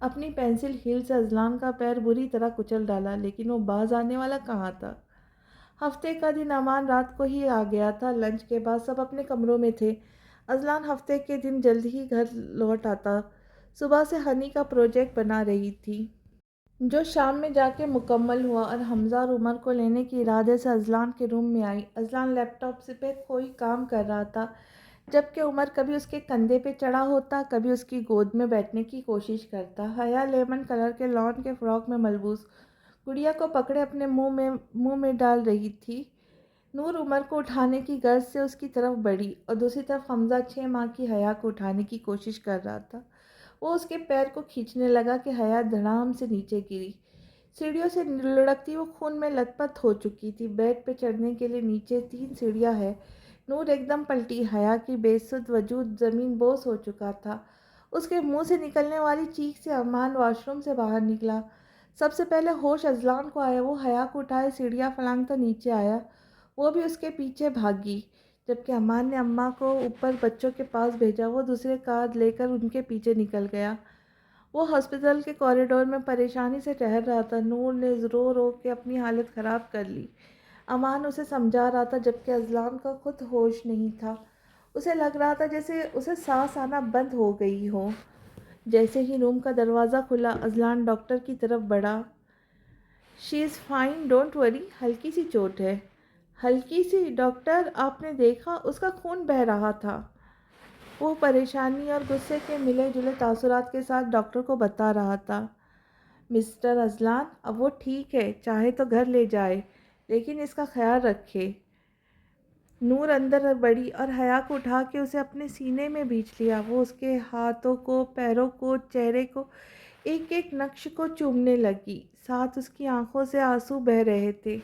اپنی پینسل ہیل سے اذلان کا پیر بری طرح کچل ڈالا، لیکن وہ باز آنے والا کہاں تھا۔ ہفتے کا دن امان رات کو ہی آ گیا تھا۔ لنچ کے بعد سب اپنے کمروں میں تھے۔ اذلان ہفتے کے دن جلد ہی گھر لوٹ آتا۔ صبح سے ہنی کا پروجیکٹ بنا رہی تھی، جو شام میں جا کے مکمل ہوا، اور حمزہ اور عمر کو لینے کے ارادے سے اذلان کے روم میں آئی۔ اذلان لیپ ٹاپ پہ کوئی کام کر رہا تھا، جبکہ عمر کبھی اس کے کندھے پہ چڑھا ہوتا، کبھی اس کی گود میں بیٹھنے کی کوشش کرتا۔ حیا لیمن کلر کے لان کے فراک میں ملبوس گڑیا کو پکڑے اپنے منہ میں ڈال رہی تھی۔ نور عمر کو اٹھانے کی غرض سے اس کی طرف بڑھی، اور دوسری طرف حمزہ 6 ماہ کی حیا کو اٹھانے کی کوشش کر رہا تھا۔ وہ اس کے پیر کو کھینچنے لگا کہ حیا دھڑام سے نیچے گری۔ سیڑھیوں سے لڑکتی وہ خون میں لت پت ہو چکی تھی۔ بیڈ پہ چڑھنے کے لیے نیچے 3 سیڑھیاں ہیں۔ نور ایک دم پلٹی۔ حیا کی بے سود وجود زمین بوس ہو چکا تھا۔ اس کے منہ سے نکلنے والی چیخ سے امان واش روم سے باہر نکلا۔ سب سے پہلے ہوش اذلان کو آیا۔ وہ حیا کو اٹھائے سیڑھیاں پھلانگتا نیچے آیا، وہ بھی اس کے پیچھے بھاگی۔ جبکہ امان نے اماں کو اوپر بچوں کے پاس بھیجا، وہ دوسرے کار لے کر ان کے پیچھے نکل گیا۔ وہ ہسپتال کے کوریڈور میں پریشانی سے ٹہل رہا تھا۔ نور نے رو رو کے اپنی حالت خراب کر لی۔ امان اسے سمجھا رہا تھا، جبکہ اذلان کا خود ہوش نہیں تھا۔ اسے لگ رہا تھا جیسے اسے سانس آنا بند ہو گئی ہو۔ جیسے ہی روم کا دروازہ کھلا، اذلان ڈاکٹر کی طرف بڑھا۔ شی از فائن، ڈونٹ وری، ہلکی سی چوٹ ہے۔ ہلکی سی؟ ڈاکٹر، آپ نے دیکھا، اس کا خون بہہ رہا تھا۔ وہ پریشانی اور غصے کے ملے جلے تاثرات کے ساتھ ڈاکٹر کو بتا رہا تھا۔ مسٹر اذلان، اب وہ ٹھیک ہے، چاہے تو گھر لے جائے، لیکن اس کا خیال رکھے۔ نور اندر بڑھی اور حیا کو اٹھا کے اسے اپنے سینے میں بھینچ لیا۔ وہ اس کے ہاتھوں کو، پیروں کو، چہرے کو، ایک ایک نقش کو چومنے لگی، ساتھ اس کی آنکھوں سے آنسو بہہ رہے تھے۔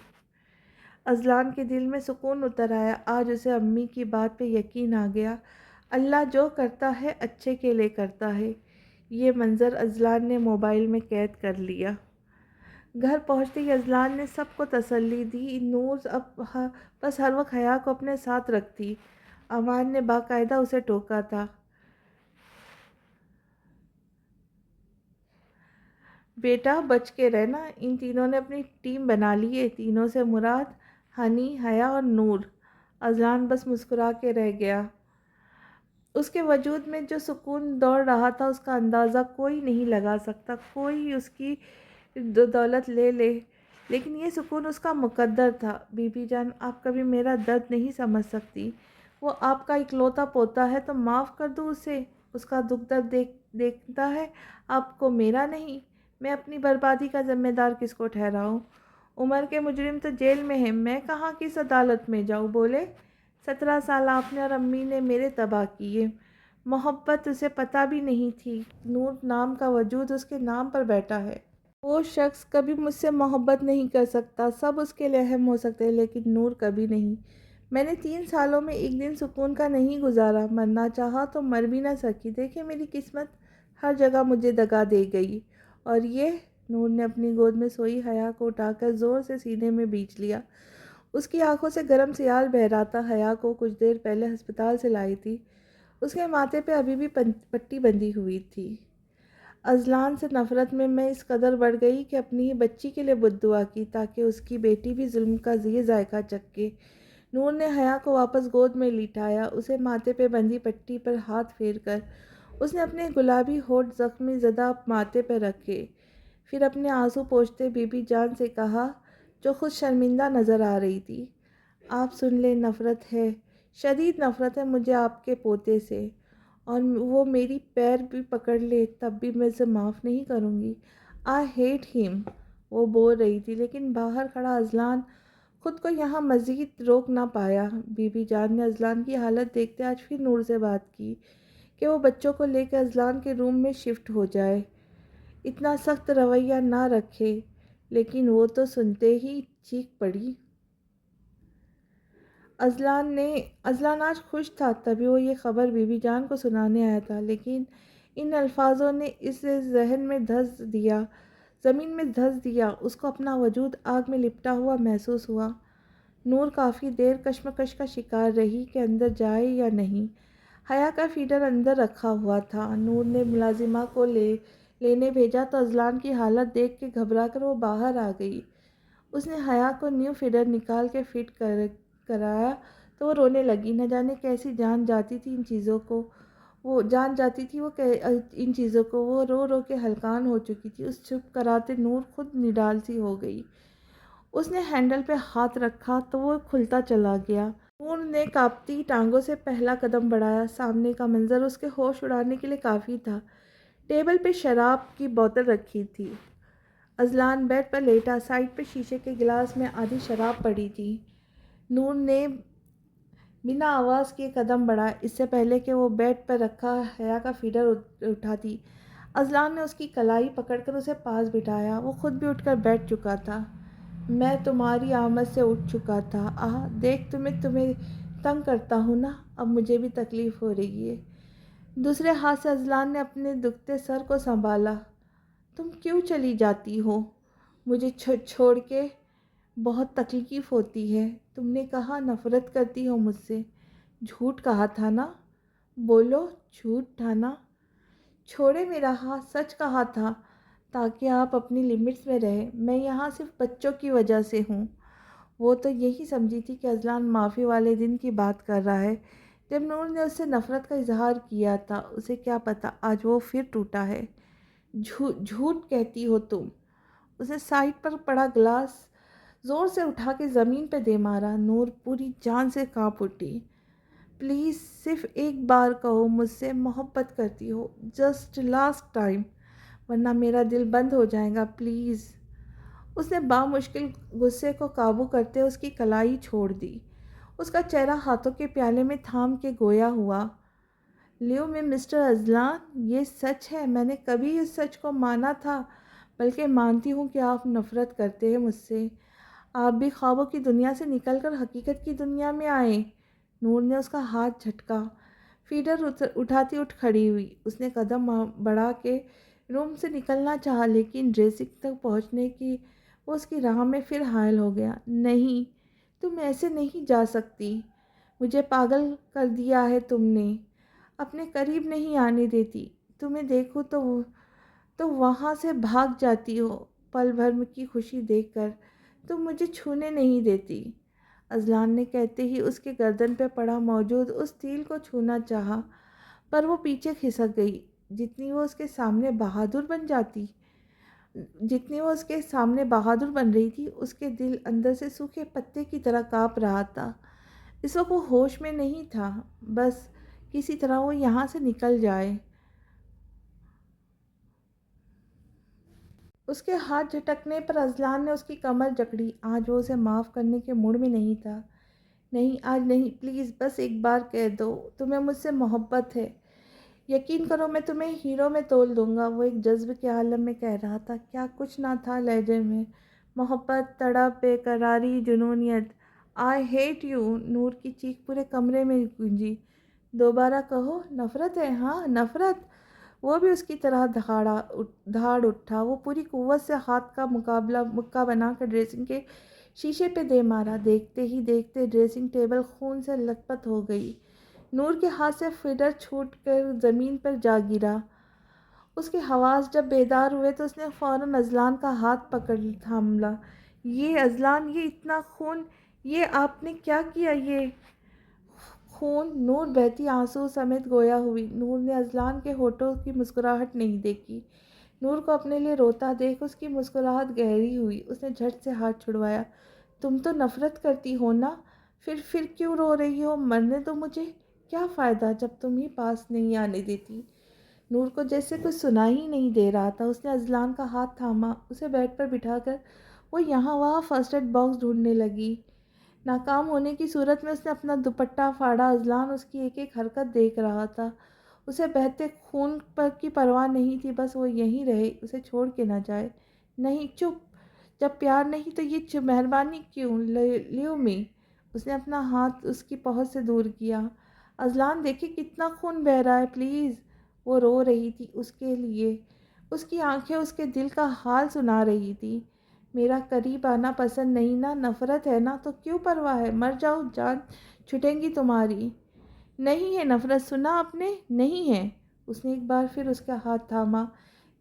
اذلان کے دل میں سکون اتر آیا۔ آج اسے امی کی بات پہ یقین آ گیا، اللہ جو کرتا ہے اچھے کے لیے کرتا ہے۔ یہ منظر اذلان نے موبائل میں قید کر لیا۔ گھر پہنچتے ہی اذلان نے سب کو تسلی دی۔ نور اب بس ہر وقت حیا کو اپنے ساتھ رکھتی۔ امان نے باقاعدہ اسے ٹوکا تھا، بیٹا بچ کے رہنا۔ ان تینوں نے اپنی ٹیم بنا لی ہے، تینوں سے مراد ہنی، حیا اور نور۔ اذلان بس مسکرا کے رہ گیا۔ اس کے وجود میں جو سکون دوڑ رہا تھا، اس کا اندازہ کوئی نہیں لگا سکتا۔ کوئی اس کی دولت لے لے، لیکن یہ سکون اس کا مقدر تھا۔ بی بی جان، آپ کبھی میرا درد نہیں سمجھ سکتی۔ وہ آپ کا اکلوتا پوتا ہے تو معاف کر دو اسے۔ اس کا دکھ درد دیکھتا ہے، آپ کو میرا نہیں۔ میں اپنی بربادی کا ذمہ دار کس کو ٹھہراؤں؟ عمر کے مجرم تو جیل میں ہیں، میں کہاں کس عدالت میں جاؤں؟ بولے، 17 سال آپ نے اور امی نے میرے تباہ کیے۔ محبت اسے پتہ بھی نہیں تھی۔ نور نام کا وجود اس کے نام پر بیٹھا ہے۔ وہ شخص کبھی مجھ سے محبت نہیں کر سکتا، سب اس کے لیے اہم ہو سکتے ہیں لیکن نور کبھی نہیں۔ میں نے 3 سالوں میں ایک دن سکون کا نہیں گزارا، مرنا چاہا تو مر بھی نہ سکی۔ دیکھے میری قسمت ہر جگہ مجھے دگا دے گئی۔ اور یہ، نور نے اپنی گود میں سوئی حیا کو اٹھا کر زور سے سینے میں بیچ لیا۔ اس کی آنکھوں سے گرم سیال بہہ رہا تھا۔ حیا کو کچھ دیر پہلے ہسپتال سے لائی تھی، اس کے ماتھے پہ ابھی بھی پٹی بندھی ہوئی تھی۔ اذلان سے نفرت میں اس قدر بڑھ گئی کہ اپنی ہی بچی کے لیے بد دعا کی تاکہ اس کی بیٹی بھی ظلم کا یہ ذائقہ چکھے۔ نور نے حیا کو واپس گود میں لٹایا، اسے ماتھے پہ بندھی پٹی پر ہاتھ پھیر کر اس نے اپنے گلابی ہونٹ زخمی زدہ ماتھے پہ رکھے، پھر اپنے آنسو پوچھتے بی بی جان سے کہا، جو خود شرمندہ نظر آ رہی تھی، آپ سن لیں، نفرت ہے، شدید نفرت ہے مجھے آپ کے پوتے سے، اور وہ میری پیر بھی پکڑ لے تب بھی میں اسے معاف نہیں کروں گی۔ آئی ہیٹ ہیم، وہ بول رہی تھی، لیکن باہر کھڑا اذلان خود کو یہاں مزید روک نہ پایا۔ بی بی جان نے اذلان کی حالت دیکھتے آج پھر نور سے بات کی کہ وہ بچوں کو لے کے اذلان کے روم میں شفٹ ہو جائے، اتنا سخت رویہ نہ رکھے، لیکن وہ تو سنتے ہی چیخ پڑی۔ اذلان آج خوش تھا، تبھی وہ یہ خبر بی بی جان کو سنانے آیا تھا، لیکن ان الفاظوں نے اسے زمین میں دھس دیا۔ اس کو اپنا وجود آگ میں لپٹا ہوا محسوس ہوا۔ نور کافی دیر کشمکش کا شکار رہی کہ اندر جائے یا نہیں۔ حیا کا فیڈر اندر رکھا ہوا تھا۔ نور نے ملازمہ کو لینے بھیجا تو اذلان کی حالت دیکھ کے گھبرا کر وہ باہر آ گئی۔ اس نے حیا کو نیو فیڈر نکال کے فٹ کرایا تو وہ رونے لگی۔ نہ جانے کیسی جان جاتی تھی ان چیزوں کو، وہ رو رو کے ہلکان ہو چکی تھی۔ اس چپ کراتے نور خود نڈال سی ہو گئی۔ اس نے ہینڈل پہ ہاتھ رکھا تو وہ کھلتا چلا گیا۔ نور نے کانپتی ٹانگوں سے پہلا قدم بڑھایا۔ سامنے کا منظر اس کے ہوش اڑانے کے لیے کافی تھا۔ ٹیبل پہ شراب کی بوتل رکھی تھی، اذلان بیڈ پر لیٹا، سائڈ پہ شیشے کے گلاس میں آدھی شراب پڑی تھی۔ نور نے بنا آواز کیے قدم بڑھائے، اس سے پہلے کہ وہ بیڈ پر رکھا حیا کا فیڈر اٹھاتی۔ اذلان نے اس کی کلائی پکڑ کر اسے پاس بٹھایا۔ وہ خود بھی اٹھ کر بیٹھ چکا تھا۔ میں تمہاری آمد سے اٹھ چکا تھا۔ دیکھ تمہیں تنگ کرتا ہوں نا، اب مجھے بھی تکلیف ہو رہی ہے۔ دوسرے ہاتھ سے اذلان نے اپنے دکھتے سر کو سنبھالا۔ تم کیوں چلی جاتی ہو؟ مجھے چھوڑ کے بہت تکلیف ہوتی ہے۔ تم نے کہا نفرت کرتی ہو مجھ سے، جھوٹ کہا تھا نا؟ بولو، جھوٹ تھا نا؟ چھوڑے میرا ہاتھ، سچ کہا تھا تاکہ آپ اپنی لمٹس میں رہیں۔ میں یہاں صرف بچوں کی وجہ سے ہوں۔ وہ تو یہی سمجھی تھی کہ اذلان معافی والے دن کی بات کر رہا ہے جب نور نے اس سے نفرت کا اظہار کیا تھا۔ اسے کیا پتا آج وہ پھر ٹوٹا ہے۔ جھوٹ کہتی ہو تم۔ اسے سائڈ پر پڑا گلاس زور سے اٹھا کے زمین پہ دے مارا۔ نور پوری جان سے کانپ اٹھی۔ پلیز صرف ایک بار کہو مجھ سے محبت کرتی ہو، جسٹ لاسٹ ٹائم، ورنہ میرا دل بند ہو جائے گا، پلیز۔ اس نے بامشکل غصے کو قابو کرتے اس کی کلائی چھوڑ دی۔ اس کا چہرہ ہاتھوں کے پیالے میں تھام کے گویا ہوا، لیو میں مسٹر اذلان، یہ سچ ہے، میں نے کبھی اس سچ کو مانا تھا، بلکہ مانتی ہوں کہ آپ نفرت کرتے ہیں مجھ سے۔ آپ بھی خوابوں کی دنیا سے نکل کر حقیقت کی دنیا میں آئیں۔ نور نے اس کا ہاتھ جھٹکا۔ فیڈر اٹھاتی اٹھ کھڑی ہوئی۔ اس نے قدم بڑھا کے روم سے نکلنا چاہا، لیکن ڈریسنگ تک پہنچنے کی وہ اس کی راہ میں پھر حائل ہو گیا۔ نہیں، تم ایسے نہیں جا سکتی، مجھے پاگل کر دیا ہے تم نے، اپنے قریب نہیں آنے دیتی، تمہیں دیکھوں تو وہاں سے بھاگ جاتی ہو، پل بھر کی خوشی دیکھ کر تم مجھے چھونے نہیں دیتی۔ اذلان نے کہتے ہی اس کے گردن پہ پڑا موجود اس تیل کو چھونا چاہا، پر وہ پیچھے کھسک گئی۔ جتنی وہ اس کے سامنے بہادر بن رہی تھی، اس کے دل اندر سے سوکھے پتے کی طرح کانپ رہا تھا۔ اس وقت وہ ہوش میں نہیں تھا، بس کسی طرح وہ یہاں سے نکل جائے۔ اس کے ہاتھ جھٹکنے پر اذلان نے اس کی کمر جکڑی۔ آج وہ اسے معاف کرنے کے موڈ میں نہیں تھا۔ نہیں، آج نہیں، پلیز بس ایک بار کہہ دو تمہیں مجھ سے محبت ہے۔ یقین کرو میں تمہیں ہیرو میں تول دوں گا، وہ ایک جذب کے عالم میں کہہ رہا تھا۔ کیا کچھ نہ تھا لہجے میں، محبت، تڑپ، بے قراری، جنونیت۔ آئی ہیٹ یو، نور کی چیخ پورے کمرے میں گونجی۔ دوبارہ کہو۔ نفرت ہے، ہاں نفرت۔ وہ بھی اس کی طرح دھاڑ اٹھا۔ وہ پوری قوت سے ہاتھ کا مکہ بنا کر ڈریسنگ کے شیشے پہ دے مارا۔ دیکھتے ہی دیکھتے ڈریسنگ ٹیبل خون سے لت پت ہو گئی۔ نور کے ہاتھ سے فیڈر چھوٹ کر زمین پر جا گرا۔ اس کے حواس جب بیدار ہوئے تو اس نے فوراً اذلان کا ہاتھ پکڑ تھاملا۔ یہ اذلان، یہ اتنا خون، یہ آپ نے کیا کیا؟ یہ خون! نور بہتی آنسو سمیت گویا ہوئی۔ نور نے اذلان کے ہونٹوں کی مسکراہٹ نہیں دیکھی۔ نور کو اپنے لیے روتا دیکھ اس کی مسکراہٹ گہری ہوئی۔ اس نے جھٹ سے ہاتھ چھڑوایا۔ تم تو نفرت کرتی ہو نا؟ پھر کیوں رو رہی ہو؟ مرنے دو مجھے۔ کیا فائدہ جب تم ہی پاس نہیں آنے دیتی؟ نور کو جیسے کچھ سنا ہی نہیں دے رہا تھا۔ اس نے اذلان کا ہاتھ تھاما، اسے بیڈ پر بٹھا کر وہ یہاں وہاں فرسٹ ایڈ باکس ڈھونڈنے لگی۔ ناکام ہونے کی صورت میں اس نے اپنا دوپٹہ پھاڑا۔ اذلان اس کی ایک ایک حرکت دیکھ رہا تھا۔ اسے بہتے خون پر کی پرواہ نہیں تھی، بس وہ یہیں رہے، اسے چھوڑ کے نہ جائے۔ نہیں، چپ! جب پیار نہیں تو یہ مہربانی کیوں؟ لیو می۔ اس نے اپنا ہاتھ اس کی پہنچ سے دور کیا۔ اذلان دیکھے کتنا خون بہہ رہا ہے، پلیز۔ وہ رو رہی تھی اس کے لیے۔ اس کی آنکھیں اس کے دل کا حال سنا رہی تھی۔ میرا قریب آنا پسند نہیں نا؟ نفرت ہے نا؟ تو کیوں پرواہ ہے؟ مر جاؤ، جان چھٹیں گی تمہاری۔ نہیں ہے نفرت، سنا آپ نے؟ نہیں ہے۔ اس نے ایک بار پھر اس کا ہاتھ تھاما۔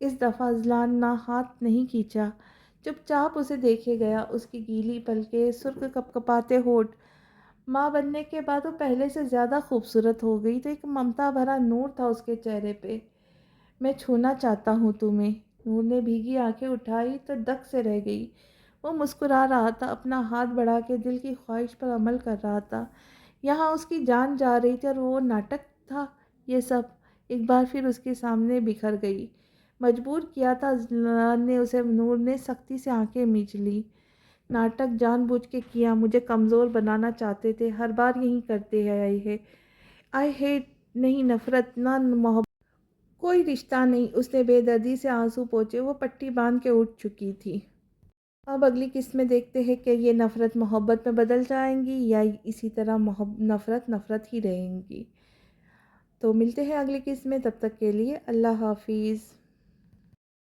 اس دفعہ اذلان نے ہاتھ نہیں کھینچا، چپ چاپ اسے دیکھے گیا۔ اس کی گیلی پلکیں، سرخ کپکپاتے ہونٹ۔ ماں بننے کے بعد وہ پہلے سے زیادہ خوبصورت ہو گئی تو ایک ممتا بھرا نور تھا اس کے چہرے پہ۔ میں چھونا چاہتا ہوں تمہیں۔ نور نے بھیگی آنکھیں اٹھائی تو دک سے رہ گئی۔ وہ مسکرا رہا تھا، اپنا ہاتھ بڑھا کے دل کی خواہش پر عمل کر رہا تھا۔ یہاں اس کی جان جا رہی تھی اور وہ ناٹک تھا۔ یہ سب ایک بار پھر اس کے سامنے بکھر گئی۔ مجبور کیا تھا اذلان نے اسے۔ نور نے سختی سے آنکھیں میچ لی۔ ناٹک جان بوجھ کے کیا، مجھے کمزور بنانا چاہتے تھے، ہر بار یہی کرتے آئے ہیں۔ آئی ہیٹ نہیں نفرت، نہ محبت، کوئی رشتہ نہیں۔ اس نے بے دردی سے آنسو پوچھے۔ وہ پٹی باندھ کے اٹھ چکی تھی۔ اب اگلی قسط میں دیکھتے ہیں کہ یہ نفرت محبت میں بدل جائیں گی یا اسی طرح نفرت ہی رہیں گی۔ تو ملتے ہیں اگلی قسط میں، تب تک کے لیے اللہ حافظ۔